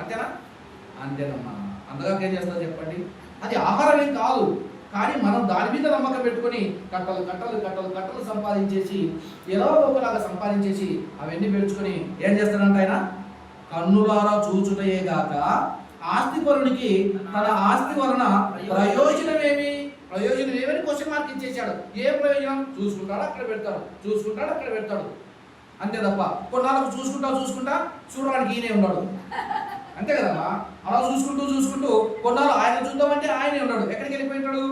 అంతేనమ్మా. అంతగా ఏం చేస్తారు చెప్పండి? అది ఆహారం ఏం కాదు, కానీ మనం దాని మీద నమ్మకం పెట్టుకొని కట్టలు సంపాదించేసి ఎలా ఒకలాగా సంపాదించేసి అవన్నీ పెంచుకొని ఏం చేస్తాడంట ఆయన? కన్నులారా చూచుటయే గాక ఆస్తి పరునికి తన ఆస్తి వలన ప్రయోజనమేమి? ప్రయోజనం ఏమని క్వశ్చన్ మార్క్ ఇచ్చేసాడు. ఏం ప్రయోజనం? చూసుకుంటాడు అక్కడ పెడతాడు, చూసుకుంటాడు అక్కడ పెడతాడు, అంతే తప్ప కొన్నాళ్ళకు చూసుకుంటా చూడడానికి ఈయనే ఉన్నాడు, అంతే కదమ్మా. అలా చూసుకుంటూ కొన్నాళ్ళు ఆయన చూద్దామంటే ఆయనే ఉన్నాడు. ఎక్కడికి వెళ్ళిపోయింటాడు?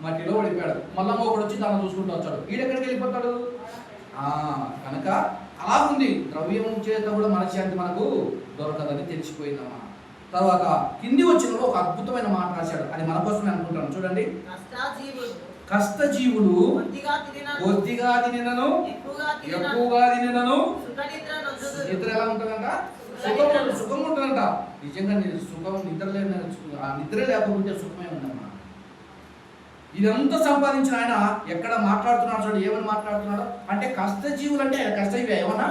మట్టిలో పడిపోయాడు. మళ్ళా ఒకడు వచ్చి దాన్ని చూసుకుంటూ వచ్చాడు. ఈడెక్కడికి వెళ్ళిపోతాడు? కనుక అలా ఉంది. ద్రవ్యం చేత కూడా మనశ్శాంతి మనకు దొరకదని తెలిసిపోయిందమ్మా. తర్వాత కింది వచ్చిన ఒక అద్భుతమైన మాట రాశాడు. అది మన కోసమే అనుకుంటాను. చూడండి, కష్టజీవులు కొద్దిగా తినను ఎక్కువగా తినను నిద్ర ఎలా ఉంటుందంట? సుఖం ఉంటుందంట. నిజంగా సుఖం నిద్ర లేకపోతే సుఖమే ఉందమ్మా. ఇదంతా సంపాదించిన ఆయన ఎక్కడ మాట్లాడుతున్నాడు చూడండి, ఏమని మాట్లాడుతున్నాడు అంటే కష్టజీవులు అంటే కష్టజీవి ఏమన్నా?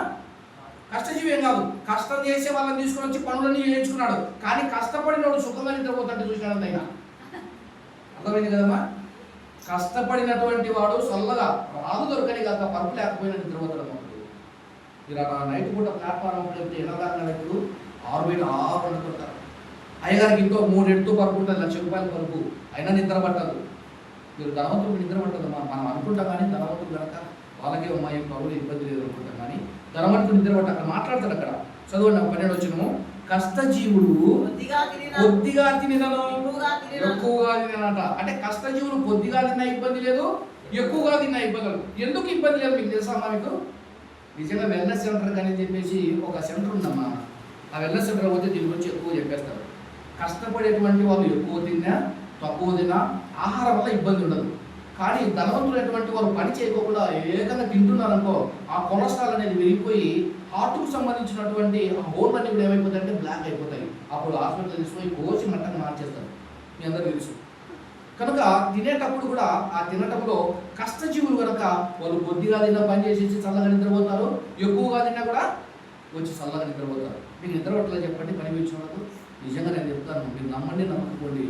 కష్టజీవి ఏం కాదు. కష్టం చేసే వాళ్ళని తీసుకొని వచ్చి పనులన్నీ చేయించుకున్నాడు. కానీ కష్టపడినోడు సుఖంగా నిద్రపోతుంటే చూసినాడు ఆయన. అర్థమైంది కదమ్మా? కష్టపడినటువంటి వాడు చల్లగా రాదు దొరకని కాక పరుపు లేకపోయినా నిద్రపోతాడు. మీరు ఆ నైట్ పూట ప్లాట్ఫారం వెళ్తే ఎనగానే వ్యక్తులు 6 వండుకుంటారు. అయ్యగారికి ఇంకో 3 ఎడుతూ పరుపు ఉంటుంది, ₹1,00,000 పరుపు, అయినా నిద్ర పట్టదు. మీరు ధనవంతుడు నిద్ర పట్టదు. మనం అనుకుంటాం కానీ ధనవంతుడు కనుక వాళ్ళకే అమ్మాయి పరువులు ఇబ్బంది లేదు అనుకుంటాం. కానీ ధనవంతుడు నిద్ర పట్ట అక్కడ మాట్లాడతాడు. అక్కడ చదవండి 12 వచ్చినము. కష్టజీవులు కొద్దిగా తినను ఎక్కువగా తిననంట. అంటే కష్టజీవులు కొద్దిగా తిన్నా ఇబ్బంది లేదు, ఎక్కువగా తిన్నా ఇబ్బందులు. ఎందుకు ఇబ్బంది లేదు మీకు తెలుసా అమ్మా? మీకు నిజంగా వెల్నెస్ సెంటర్ కానీ చెప్పేసి ఒక సెంటర్ ఉందమ్మా. ఆ వెల్నెస్ సెంటర్ పోతే దీని గురించి ఎక్కువ చెప్పేస్తారు. కష్టపడేటువంటి వాళ్ళు ఎక్కువ తిన్నా తక్కువ తిన్నా ఆహారం వల్ల ఇబ్బంది ఉండదు. కానీ ధనవంతులైనటువంటి వాళ్ళు పని చేయకుండా ఏకంగా తింటున్నారనుకో, ఆ కొలెస్ట్రాల్ అనేది విరిగిపోయి హార్ట్కు సంబంధించినటువంటి ఆ హోర్లన్నీ కూడా ఏమైపోతాయంటే బ్లాక్ అయిపోతాయి. అప్పుడు హాస్పిటల్ తీసుకొని కోసి మట్టంగా మార్చేస్తారు. మీ అందరూ తెలుసు. కనుక తినేటప్పుడు కూడా ఆ తినటంలో కష్టజీవులు కనుక వాళ్ళు కొద్దిగా తిన్నా పని చేసేసి చల్లగా నిద్రపోతారు, ఎక్కువగా తిన్నా కూడా వచ్చి చల్లగా నిద్రపోతారు. మీకు నిద్ర పట్టలేదు చెప్పండి పని వచ్చిన వాళ్ళకు. నిజంగా నేను చెప్తాను, మీరు నమ్మండి నమ్మకపోండి.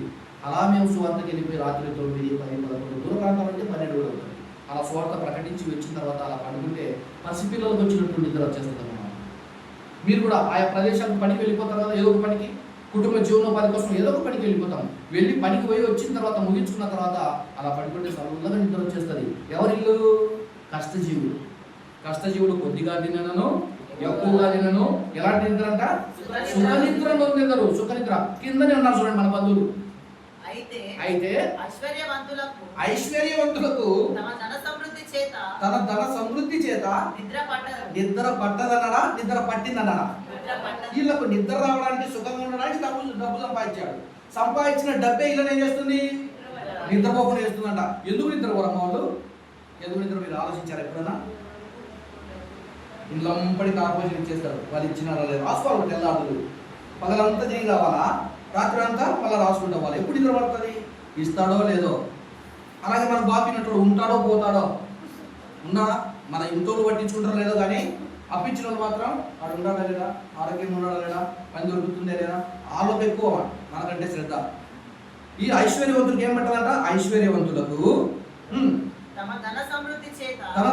అలా మేము సువార్తకి వెళ్ళిపోయి రాత్రి 9, 10, 11 దూర ప్రాంతాలు అంటే 12 కూడా అవుతుంది. అలా సువార్త ప్రకటించి వచ్చిన తర్వాత అలా పడుకుంటే పసిపిల్లలకు వచ్చినట్టు నిద్ర వచ్చేస్తుంది అన్నమాట. మీరు కూడా ఆయా ప్రదేశాలకు పనికి వెళ్ళిపోతారు కదా, ఏదో ఒక పనికి, కుటుంబ జీవనోపాధి కోసం ఏదో ఒక పనికి వెళ్ళిపోతాం. వెళ్ళి పనికి పోయి వచ్చిన తర్వాత ముగించుకున్న తర్వాత అలా పడుకుంటే చల్లగా నిద్ర వచ్చేస్తుంది. ఎవరిల్లు? కష్టజీవులు కొద్దిగా తినను ఎక్కువగా తినను. ఎలాంటి నిద్ర అంట? సుఖ నిద్రలో నిద్ర. సుఖ నిద్ర కిందనే ఉన్నారు చూడండి మన బంధువులు. అయితే ఐశ్వర్యవంతులకు తన ధన సమృద్ధి చేత నిద్ర పట్టదనడా? నిద్ర పట్టిందనడా? వీళ్ళకు నిద్ర రావడానికి సుఖంగా ఉండడానికి డబ్బు సంపాదించిన డబ్బే వీళ్ళని ఏం చేస్తుంది? నిద్రపోకుండా చేస్తుందంట. ఎందుకు నిద్రపోరమ్మ వాళ్ళు? ఎందుకు నిద్ర? మీరు ఆలోచించారు ఎప్పుడైనా? ఇళ్ళంపడి కార్పొరేషన్ ఇచ్చేస్తారు. వాళ్ళు ఇచ్చినారా లేదు రాసుకోవాలి. తెల్లారు పగలంతా చేయి కావాలా, రాత్రి అంతా మళ్ళీ రాసుకుంటాం. వాళ్ళు ఎప్పుడు నిద్ర పడుతుంది? ఇస్తాడో లేదో. అలాగే మన బాపినట్టు ఉంటాడో పోతాడో ఉన్నాడా? మన ఇంట్లో పట్టించుకుంటారో లేదో, కానీ అప్పించిన వాళ్ళు మాత్రం వాడు ఉన్నాడా లేదా, ఆరోగ్యంగా ఉన్నాడా లేదా, పని దొరుకుతుందే లేదా, వాళ్ళకి ఎక్కువ మనకంటే శ్రద్ధ. ఈ ఐశ్వర్యవంతులకు ఏం పట్టదంట? ఐశ్వర్యవంతులకు తన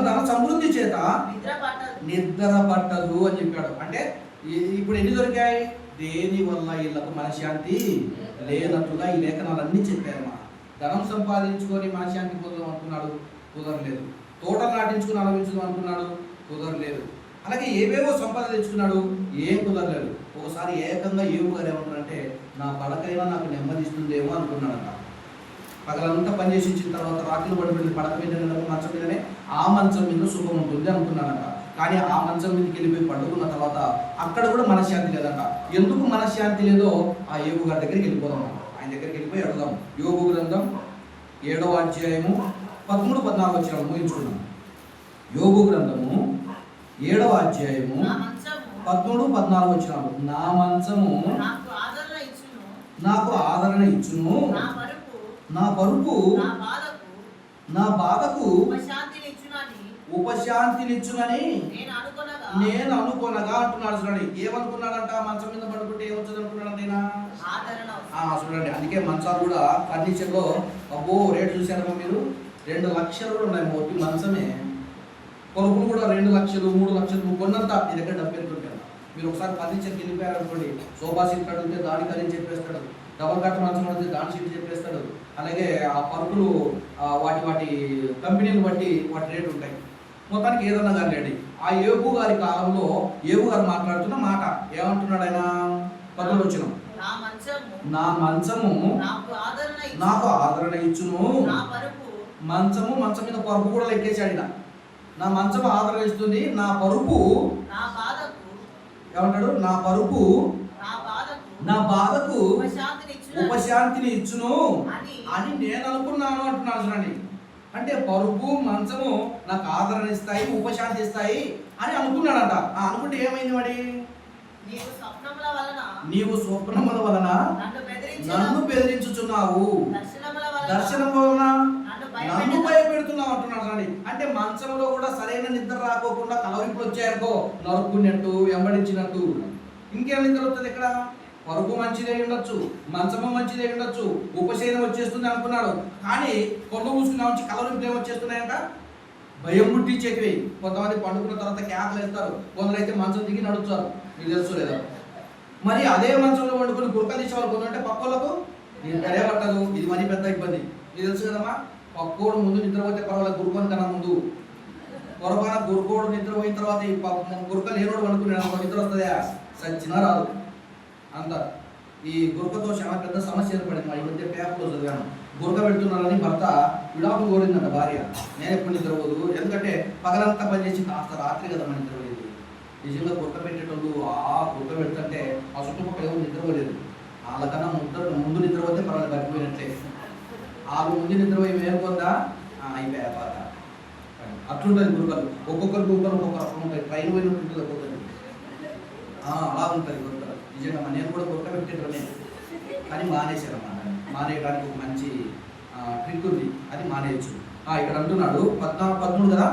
ధన సమృద్ధి చేత నిద్ర పట్టదు అని చెప్పాడు. అంటే ఇప్పుడు ఎన్ని దొరికాయి? దేని వల్ల వీళ్ళకు మనశ్శాంతి లేనట్టుగా ఈ లేఖనాలన్నీ చెప్పారు. ధనం సంపాదించుకొని మనశ్శాంతి పొందడం అనుకున్నాడు, కుదరలేదు. తోటలు నాటించుకుని అనుభవించడం అనుకున్నాడు, కుదరలేదు. అలాగే ఏవేవో సంపాదన తెచ్చుకున్నాడు, ఏం కుదరలేదు. ఒకసారి ఏకంగా ఏవు గారు ఏమంటారంటే, నా పడకైనా నాకు నెమ్మదిస్తుందేమో అనుకున్నాడట. పగలంతా పనిచేసి ఇచ్చిన తర్వాత రాత్రులు పడిపోయింది, పడక మీద మంచం మీదనే ఆ మంచం మీద సుఖం ఉంటుంది అనుకున్నాడట. కానీ ఆ మంచం మీదకి వెళ్ళిపోయి పడుకున్న తర్వాత అక్కడ కూడా మనశ్శాంతి లేదట. ఎందుకు మనశ్శాంతి లేదో ఆ యోగు గారి దగ్గరికి వెళ్ళిపోదాం. ఆయన దగ్గరికి వెళ్ళిపోయి అడుగుదాం. యోగు గ్రంథం 7వ అధ్యాయము 13, 14 వచనాలు ముగించుకున్నాం. యోగు గ్రంథము 7వ అధ్యాయము 13, 14 వచనాలు. నా మంచము నాకు ఆదరణ ఇచ్చును, నా పరుపు నా బాధకు ఉపశాంతినిచ్చునని నేను అనుకోనగా అంటున్నాడు. చూడండి ఏమనుకున్నాడంట? మంచం మీద పడుకుంటే ఏమొచ్చదు అనుకున్నాడు ఆయన. చూడండి అందుకే మంచాలు కూడా ఫర్నిచర్లో అబ్బో రేటు చూసారమ్మా మీరు, 2 లక్షలు కూడా ఉన్నాయి. ఒకటి మంచమే. పరుపులు కూడా 2 లక్షలు 3 లక్షలు నువ్వు కొన్నంత నీ దగ్గర డబ్బు ఎంతుంటాడు. మీరు ఒకసారి ఫర్నిచర్కి వెళ్ళిపోయారు అనుకోండి, సోఫా సీట్ అడిగితే దాని ఖరీదు చెప్పేస్తాడు. డబల్ కట్ట మంచం పడితే దాని సీట్ చెప్పేస్తాడు. అలాగే ఆ పరుపులు వాటి కంపెనీలు బట్టి వాటి రేటు ఉంటాయి. మొత్తానికి ఏదన్నా కానీ ఆ ఏబు గారి కాలంలో ఏబు గారు మాట్లాడుతున్న మాట ఏమంటున్నాడు ఆయన? 10వ వచనం, నా మంచము నాకు ఆదరణ ఇచ్చును. మంచం మీద పరుపు కూడా లెక్కేశాడు ఆయన. నా మంచం ఆదరణ ఇస్తుంది, నా పరుపు ఏమంటాడు? నా పరుపు నా బాధకు ఉపశాంతిని ఇచ్చును అని నేను అనుకున్నాను అంటున్నాడు. చూడండి, అంటే పరుపు మంచము నాకు ఆదరణ ఇస్తాయి, ఉపశాంతి ఇస్తాయి అని అనుకున్నాడంట. అనుకుంటే ఏమైంది వాడి? నీవు స్వప్నముల వలన నన్ను బెదిరించుచున్నావు, దర్శనం వలన నన్ను భయపెడుతున్నావు అంటున్నాడు. చూడండి, అంటే మంచంలో కూడా సరైన నిద్ర రాకోకుండా కలవరింపులు వచ్చాయనుకో, నరుక్కున్నట్టు వెంబడించినట్టు ఇంకేం నిద్ర వస్తుంది ఇక్కడ? పరుపు మంచిదే ఉండొచ్చు, మంచము మంచిదే ఉండొచ్చు, ఉపశయనం వచ్చేస్తుంది అనుకున్నాడు. కానీ కొండ మూసుకున్నా వచ్చి కలవరింపులు ఏమొచ్చేస్తున్నాయంట? భయం పుట్టించేటివి. కొంతమంది పండుకున్న తర్వాత కేకలు వేస్తారు, కొందరైతే మంచం దిగి నడుస్తారు. మీకు తెలుసు లేదా? మరి అదే మంచంలో వండుకొని గురక తీసేవాళ్ళు కొందరంటే పక్కోళ్ళకు నిద్రే పట్టదు. ఇది మరీ పెద్ద ఇబ్బంది. మీకు తెలుసు కదమ్మా, పక్కోడు ముందు నిద్రపోతే పర్వాలేదు, గురుకొని కన్నా ముందు పొరపాన గురుకోడు నిద్రపోయిన తర్వాత ఈ గురక లేనోడు వండుకున్నాడు, నిద్ర వస్తుందా? సచ్చినా రాదు. అంత ఈ గురకతో చాలా పెద్ద సమస్య ఏర్పడింది. ఈ మధ్య పేపర్లో చదివాను, గురక పెడుతున్నారని భర్త విడాకులు కోరిందంట భార్య. నేను ఎప్పుడు నిద్రపోదు, ఎందుకంటే పగలంతా పనిచేసి కాస్త రాత్రి కదా మన నిద్రపోయేది. నిజంగా గురక పెట్టేటోళ్ళు గురక పెడుతుంటే ఆ చుట్టుపక్కల ఎవరు నిద్రపోలేదు. వాళ్ళకన్నా ముందు నిద్రపోతే పర్వాలేదు, బతికిపోయినట్లే. వాళ్ళు ముందు నిద్రపోయి మేలుకొందా అయిపోయా పాత. అట్లుంటుంది గురకలు. ఒక్కొక్కరు గురకలు ఒక్కొక్క రకం ఉంటాయి. ట్రైన్ పోయినట్టు ఉంటుంది ఒక్కొక్కరు. అలా ఉంటుంది గురకలు. నిజంగా నేను కూడా గురక పెట్టేటోనే, కానీ మానేశాను అన్నమాట. మానేయడానికి ఒక మంచి ట్రిక్ ఉంది, అది మానేయచ్చు. ఇక్కడ అంటున్నాడు 13 కదా,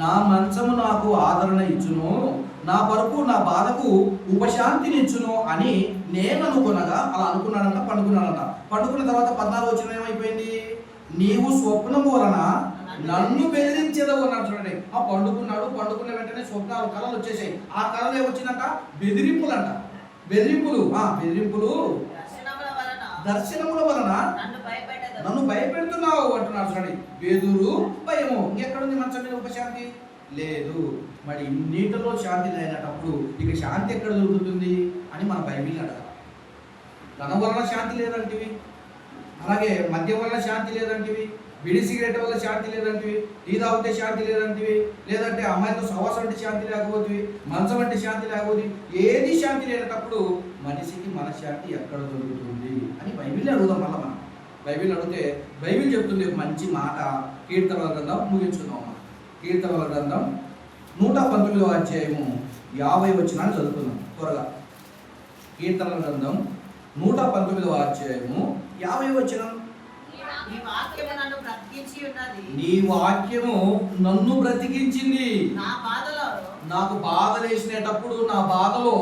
నా మంచము నాకు ఆదరణ ఇచ్చును, నా పరుపు నా బాధకు ఉపశాంతిని ఇచ్చును అని నేను అనుకునగా, అలా అనుకున్నాడంట, పండుకున్నాడంట. పండుకున్న తర్వాత 14వ వచనం ఏమైపోయింది? నీవు స్వప్నము వలన నన్ను బెదిరించేదవు అన్నాడు. చూడండి, పండుకున్న వెంటనే స్వప్నాలు కళలు వచ్చేసాయి. ఆ కళలు ఏమొచ్చిందంట? బెదిరింపులు అంట. బెదిరింపులు దర్శనముల వలన నన్ను భయపెడుతున్నావు అంటున్నాడు. చూడండి, బెదురు భయము. ఇంకెక్కడుంది మంచం మీద ఉపశాంతి? లేదు. మరి ఇన్నిటిలో శాంతి లేనప్పుడు ఇక శాంతి ఎక్కడ దొరుకుతుంది అని మన బైబిల్ అడగాలి. ధనం వలన శాంతి లేదంటివి, అలాగే మద్యం వలన శాంతి లేదంటివి, బిడి సిగరెట్ వల్ల శాంతి లేదంటివి, టీ తాగితే శాంతి లేదంటివి, లేదంటే అమ్మాయితో సహవాసం అంటే శాంతి లేకపోతుంది, మంచం అంటే శాంతి లేకపోతే, ఏది శాంతి లేనప్పుడు మనిషికి మనశ్శాంతి ఎక్కడ దొరుకుతుంది అని బైబిల్ అడుగుదాం. మళ్ళీ మనం బైబిల్ అడిగితే బైబిల్ చెప్తుంది ఒక మంచి మాట. కీర్తనల గ్రంథం ముగించుకుందాం. కీర్తనల గ్రంథం 119వ అధ్యాయము 50 వచనాన్ని చదువుకుందాం త్వరగా. కీర్తనల గ్రంథం 119వ అధ్యాయము 50 వచనం, నీ వాక్యము నన్ను బ్రతికించింది. నాకు బాధ వేసినప్పుడు నా బాధలో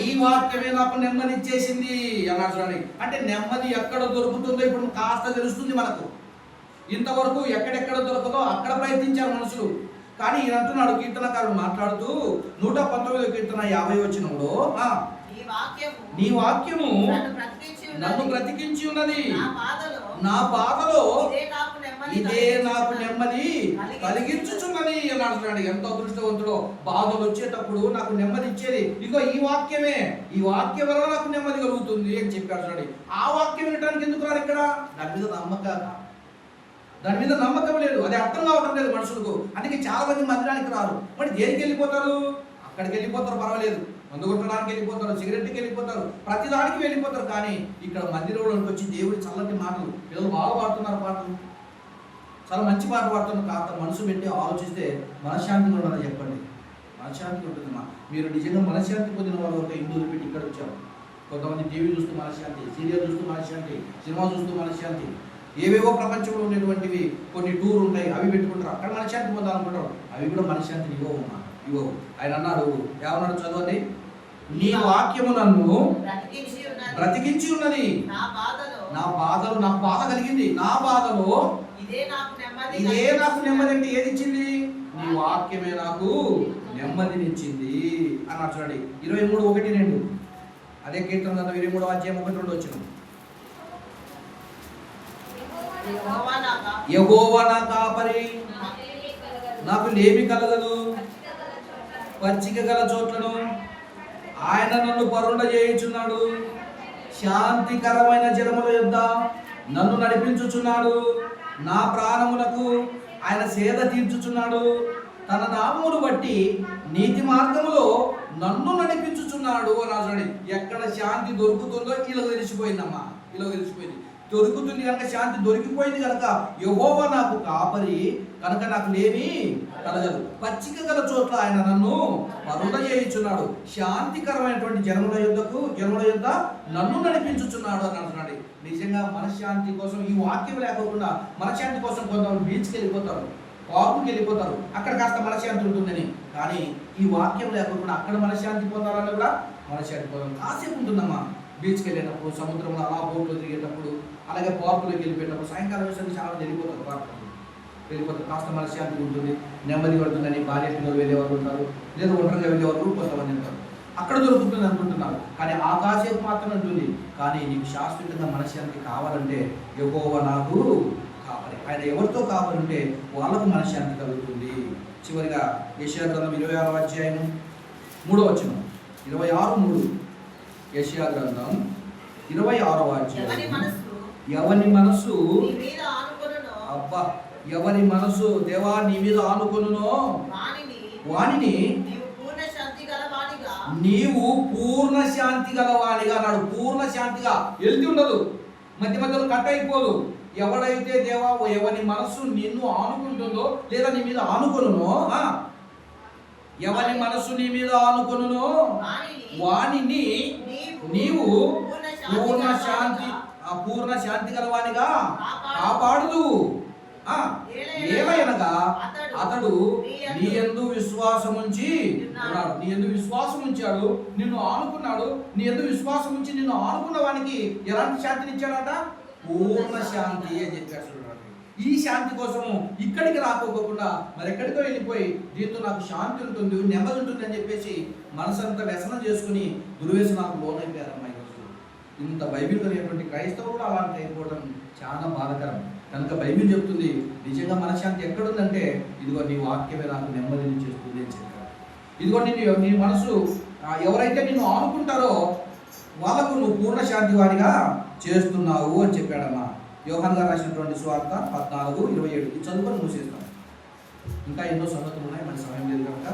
ఈ వాక్యమే నాకు నెమ్మది ఇచ్చేసింది అన్నాడు. చూడండి, అంటే నెమ్మది ఎక్కడ దొరుకుతుందో ఇప్పుడు కాస్త తెలుస్తుంది మనకు. ఇంతవరకు ఎక్కడెక్కడ దొరకదో అక్కడ ప్రయత్నించారు మనుషులు. కానీ ఈయన అంటున్నాడు, కీర్తనకారుడు మాట్లాడుతూ 119వ కీర్తన 50 వచనంలో, నీ వాక్యము నన్ను బ్రతికించి ఉన్నది, నా బాధలో ఇదే నాకు నెమ్మది కలిగించుచున్నది అన్నాడు. ఎంత అదృష్టవంతుడో! బాధలు వచ్చేటప్పుడు నాకు నెమ్మది ఇచ్చేది ఇదిగో ఈ వాక్యమే, ఈ వాక్యం వల్ల నాకు నెమ్మది కలుగుతుంది అని చెప్పాడు. చూడండి, ఆ వాక్యం వినడానికి ఎందుకు రారు ఇక్కడ? దాని మీద నమ్మకం లేదు, అది అర్థం కావటం లేదు మనుషులకు. అందుకే చాలా మంది మందిరానికి రారు. మరి దేనికి వెళ్ళిపోతారు? అక్కడికి వెళ్ళిపోతారు, పర్వాలేదు, మందు కొట్టడానికి వెళ్ళిపోతారు, సిగరెట్కి వెళ్ళిపోతారు, ప్రతిదానికి వెళ్ళిపోతారు. కానీ ఇక్కడ మందిరంలోకి వచ్చి దేవుడి చల్లటి మాటలు, పిల్లలు బాగా పాడుతున్నారు, పాటలు చాలా మంచి పాట పాడుతున్నారు. కాస్త మనసు పెట్టి ఆలోచిస్తే మనశ్శాంతి ఉండదని చెప్పండి. మనశ్శాంతి ఉంటుందమ్మా. మీరు నిజంగా మనశ్శాంతి పొందిన వాళ్ళు ఒక హిందువులు పెట్టి ఇక్కడ వచ్చారు. కొంతమంది టీవీ చూస్తూ మనశ్శాంతి, సీరియల్ చూస్తూ మనశ్శాంతి, సినిమా చూస్తూ మనశ్శాంతి, ఏవేవో ప్రపంచంలో ఉండేటువంటివి కొన్ని టూర్ ఉంటాయి, అవి పెట్టుకుంటారు, అక్కడ మనశ్శాంతి పొందాలనుకుంటారు. అవి కూడా మనశ్శాంతిని ఇవ్వవు. ఆయన అన్నాడు, ఏమన్నాడు చదవండి, నీ వాక్యము నన్ను బ్రతికించి ఉన్నది, నా బాధలు, నాకు బాధ కలిగింది, నా బాధలో ఇదే నాకు నెమ్మది. అంటే ఏది ఇచ్చింది? నీ వాక్యమే నాకు నెమ్మదినిచ్చింది అన్నాడు. చూడండి, 23:1-2 అదే కీర్తన గ్రంథం 23వ అధ్యాయం 1-2 వచ్చిన. యెహోవా నా కాపరి, నాకు లేమి కలగదు. పచ్చిక గల చోట్లను ఆయన నన్ను పరుండ చేయుచున్నాడు. శాంతికరమైన జలముల యొద్ద నన్ను నడిపించుచున్నాడు. నా ప్రాణమునకు ఆయన సేద తీర్చుచున్నాడు. తన నామమును బట్టి నీతి మార్గములో నన్ను నడిపించుచున్నాడు అన్నాడు. ఎక్కడ శాంతి దొరుకుతుందో ఇలా తెలిసిపోయిందమ్మా, ఇలా తెలిసిపోయింది. దొరుకుతుంది కనుక, శాంతి దొరికిపోయింది కనుక యెహోవా నాకు కాపరి కనుక నాకు లేమి కలగదు. పచ్చిక గల చోట్ల ఆయన నన్ను పరుండ చేయుచున్నాడు. శాంతికరమైనటువంటి జనముల యొద్ద నన్ను నడిపించుచున్నాడు అని అంటున్నాడు. నిజంగా మనశ్శాంతి కోసం ఈ వాక్యం లేకుండా మనశ్శాంతి కోసం కొంతమంది బీచ్కి వెళ్ళిపోతారు, పార్కుకి వెళ్ళిపోతారు, అక్కడ కాస్త మనశ్శాంతి ఉంటుందని. కానీ ఈ వాక్యం లేకుండా అక్కడ మనశ్శాంతి పొందాలని కూడా మనశ్శాంతి పొందాలి. కాసేపు ఉంటుందమ్మా. బీచ్కి వెళ్ళేటప్పుడు, సముద్రంలో అలా బోట్లో తిరిగేటప్పుడు, అలాగే పార్కులోకి వెళ్ళిపోయేటప్పుడు, సాయంకాలం వేసరికి చాలా వెళ్ళిపోతారు, పార్కులు వెళ్ళిపోతారు. కాస్త మనశ్శాంతి ఉంటుంది, నెమ్మది పడుతుందని భార్య పిల్లలు వెళ్ళేవారు ఉంటారు, లేదా ఒంటరిగా వెళ్ళేవారు కొంతమంది ఉంటారు. అక్కడ దొరుకుతుంది అనుకుంటున్నారు, కానీ ఆ కాసేపు మాత్రమే ఉంటుంది. కానీ నీకు శాశ్వతంగా మనశ్శాంతి కావాలంటే యెహోవా నాకు కాపరి. ఆయన ఎవరితో కావాలంటే వాళ్ళకు మనశ్శాంతి కలుగుతుంది. చివరిగా యెషయా గ్రంథం 26వ అధ్యాయం 3వ వచనం, 26:3. యెషయా గ్రంథం 26వ అధ్యాయం. ఎవని మనసు అబ్బా, ఎవరి మనసు దేవా నీ మీద ఆనుకొనునో వానిని నీవు పూర్ణ శాంతి గలవానిగా అన్నాడు. పూర్ణ శాంతిగా వెళ్తూ ఉండదు, మధ్య మధ్యలో కట్ అయిపోదు. ఎవడైతే దేవా ఎవరి మనసు నిన్ను ఆనుకుంటుందో లేదా నీ మీద ఆనుకొనునో, ఎవరి మనసు నీ మీద ఆనుకొనునో వానిని నీవు పూర్ణ శాంతి గలవానిగా కాపాడుదు. ఏమైనగా అతడు నీ యందు విశ్వాసముంచి ఉన్నాడు. నీ యందు విశ్వాసం ఉంచాడు, నిన్ను ఆనుకున్నాడు. నీ యందు విశ్వాసం ఉంచి నిన్ను ఆనుకున్న వానికి ఎలాంటి శాంతిని ఇచ్చాడట? పూర్ణ శాంతి అని చెప్పాడు. ఈ శాంతి కోసము ఇక్కడికి రాకపోకుండా మరెక్కడికో వెళ్ళిపోయి దీంతో నాకు శాంతి ఉంటుంది, నెమ్మది ఉంటుంది అని చెప్పేసి మనసంతా వ్యసనం చేసుకుని దుర్వ్యసనాలకు లోనైపోయారమ్మా. ఈరోజు ఇంత బైబిల్ కలిగినటువంటి క్రైస్తవులు కూడా అలాంటి అయిపోవడం చాలా బాధాకరం. కనుక బైబిల్ చెప్తుంది నిజంగా మనశ్శాంతి ఎక్కడుందంటే ఇదిగో నీ వాక్యమే నాకు నెమ్మదిని చేస్తుంది అని చెప్పారు. ఇదిగో నీ మనసు ఎవరైతే నిన్ను ఆనుకుంటారో వాళ్ళకు నువ్వు పూర్ణ శాంతి వారిగా చేస్తున్నావు అని చెప్పాడమ్మా. యోహాను గారు రాసినటువంటి సువార్త 14:27. ఇది చదువుకొని మూసేస్తాం. ఇంకా ఎన్నో సంగతులు ఉన్నాయి, మన సమయం లేదు కనుక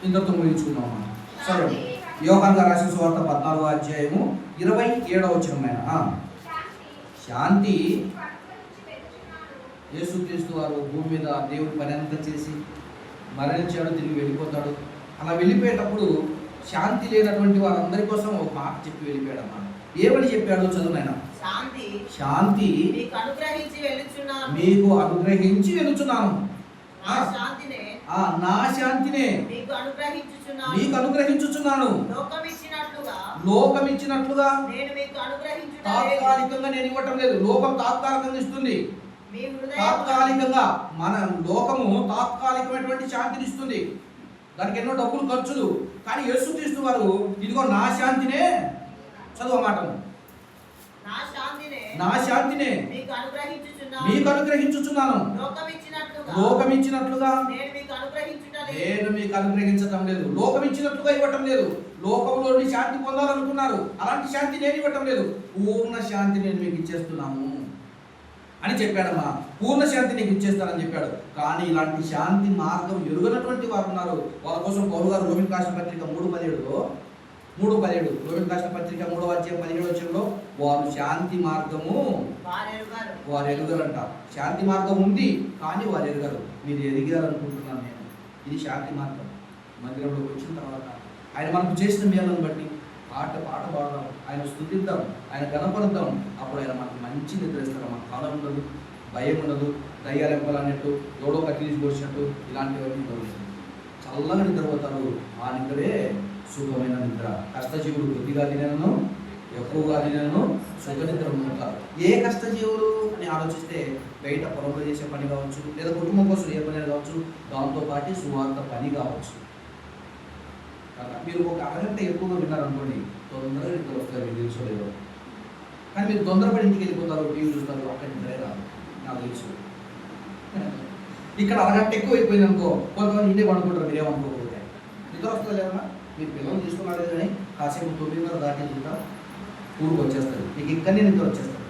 ఇంతతో ముగించుకున్నామమ్మా. సరే, యోహాను గారు రాసిన సువార్త 14వ అధ్యాయము 27వ వచనం. శాంతి యేసుక్రీస్తు వారు భూమి మీద దేవుడి పని అంతా చేసి మరణించాడు, తిరిగి వెళ్ళిపోతాడు. అలా వెళ్ళిపోయేటప్పుడు శాంతి లేనటువంటి వారందరి కోసం ఒక మాట చెప్పి వెళ్ళిపోయాడమ్మా. ఏమని చెప్పాడో చదువునైనా. శాంతి మీకు అనుగ్రహించి వెళుచున్నాను, నా శాంతినే మీకు అనుగ్రహించుచున్నాను. లోకం ఇచ్చినట్లుగా తాత్కాలికంగా నేను ఇవ్వటం లేదు. లోకం తాత్కాలికంగా ఇస్తుంది, తాత్కాలికంగా. మన లోకము తాత్కాలికమైనటువంటి శాంతిని ఇస్తుంది, దానికి ఎన్నో డబ్బులు ఖర్చులు. కానీ యేసుక్రీస్తు వారు ఇదిగో నా శాంతినే, చదువు మాటను, నా శాంతినే మీకు అనుగ్రహించుచున్నాను. లోకం ఇచ్చినట్లుగా నేను మీకు అనుగ్రహించటం లేదు. లోకం ఇచ్చినట్లుగా ఇవ్వటం లేదు. లోకంలో శాంతి పొందాలనుకున్నారు, అలాంటి శాంతి నేను ఇవ్వటం లేదు. పూర్ణ శాంతి నేను మీకు ఇచ్చేస్తున్నాను అని చెప్పాడమ్మా. పూర్ణ శాంతి నీకు ఇచ్చేస్తానని చెప్పాడు. కానీ ఇలాంటి శాంతి మార్గం ఎరుగనటువంటి వారు ఉన్నారు. వాళ్ళ కోసం పౌలు గారు రోమిలకు రాసిన పత్రిక 3:17 రోమిలకు రాసిన పత్రిక 3వ అధ్యాయం 17వ వచనంలో వారు శాంతి మార్గము వారు ఎరుగరంట. శాంతి మార్గం ఉంది కానీ వారు ఎరుగరు. మీరు ఎరిగారనుకుంటున్నాను నేను. ఇది శాంతి మార్గం. మందిరంలోకి వచ్చిన తర్వాత ఆయన మనకు చేసిన మేలను బట్టి పాట పాడదాం, ఆయన స్తుతిద్దాం, ఆయన గణపరుద్దాం. అప్పుడు ఆయన మనకు మంచి నిద్ర ఇస్తారు. మన కాలం ఉండదు, భయం ఉండదు, దయ్యాలు ఎంపాలన్నట్టు, ఎవడో కట్టిలీసి పోసినట్టు ఇలాంటివన్నీ జరుగుతుంది. చల్లగా నిద్రపోతారు. ఆ నిద్రే సుఖమైన నిద్ర. కష్టజీవులు కొద్దిగా తినను, ఎక్కువగా తినను, సుఖ నిద్ర ఉంటారు. ఏ కష్టజీవులు అని ఆలోచిస్తే బయట పొలంలో చేసే పని కావచ్చు, లేదా కుటుంబం కోసం ఏ పని కావచ్చు, దాంతో పాటు సువార్త పని కావచ్చు. మీరు ఒక అరగంట ఎక్కువగా విన్నారనుకోండి, తొందరగా నిద్ర వస్తారు, మీకు తెలుసుకోలేదు. కానీ మీరు తొందరపడి ఇంటికి వెళ్ళిపోతారు, టీవీ చూస్తారు, అక్కడ నిద్రే రాదు, నాకు తెలుసు. ఇక్కడ అరగంట ఎక్కువ అయిపోయింది అనుకో, కొంతమంది ఇంటే పడుకుంటారు, మీరేమనుకోకపోతే. నిద్ర వస్తుంది లేదన్నా, మీరు పిల్లలు తీసుకున్నారు కానీ కాసేపు 9:30 దాటి ఊరికి వచ్చేస్తారు, మీకు ఇక్కడనే నిద్ర వచ్చేస్తారు.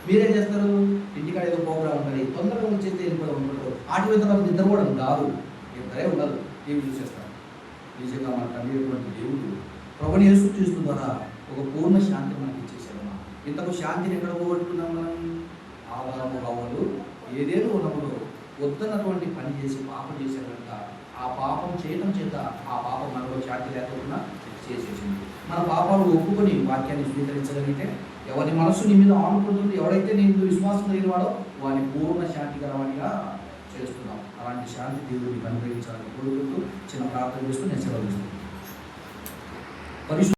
మీరేం చేస్తారు, ఇంటికాడ ఏదో ప్రోగ్రామ్ ఉంటుంది, తొందరగా వచ్చేస్తే వెళ్ళిపోవడం అనుకుంటారు. ఆటి మీద నాకు నిద్ర కూడా కాదు, నిద్రే ఉండదు, టీవీ చూసేస్తారు. నిజంగా మన తండ్రి దేవుడు ప్రభుని యేసుక్రీస్తు ద్వారా ఒక పూర్ణ శాంతి మనకి ఇచ్చేసాడు. ఇంతకు శాంతిని ఎక్కడ పోగొట్టుకున్నాం మనం? ఆదాము హవ్వలు ఏదేదో ఉన్నప్పుడు వద్దన్నటువంటి పని చేసి పాపం చేశారు కనుక ఆ పాపం చేయడం చేత ఆ పాపం మనలో శాంతి లేకుండా చేసేసింది. మన పాపాలు ఒప్పుకొని వాక్యాన్ని స్వీకరించగలిగితే ఎవరి మనస్సు నీ మీద ఆనుకుంటుంది, ఎవరైతే నేను విశ్వాసం లేని వాడో వాని పూర్ణ శాంతి గలవాడిగా చేస్తున్నాం. అలాంటి శాంతి దేవుడిని అనుగ్రహించాలని కోరుకుంటూ చిన్న ప్రార్థన చేస్తూ నేను సెలవు.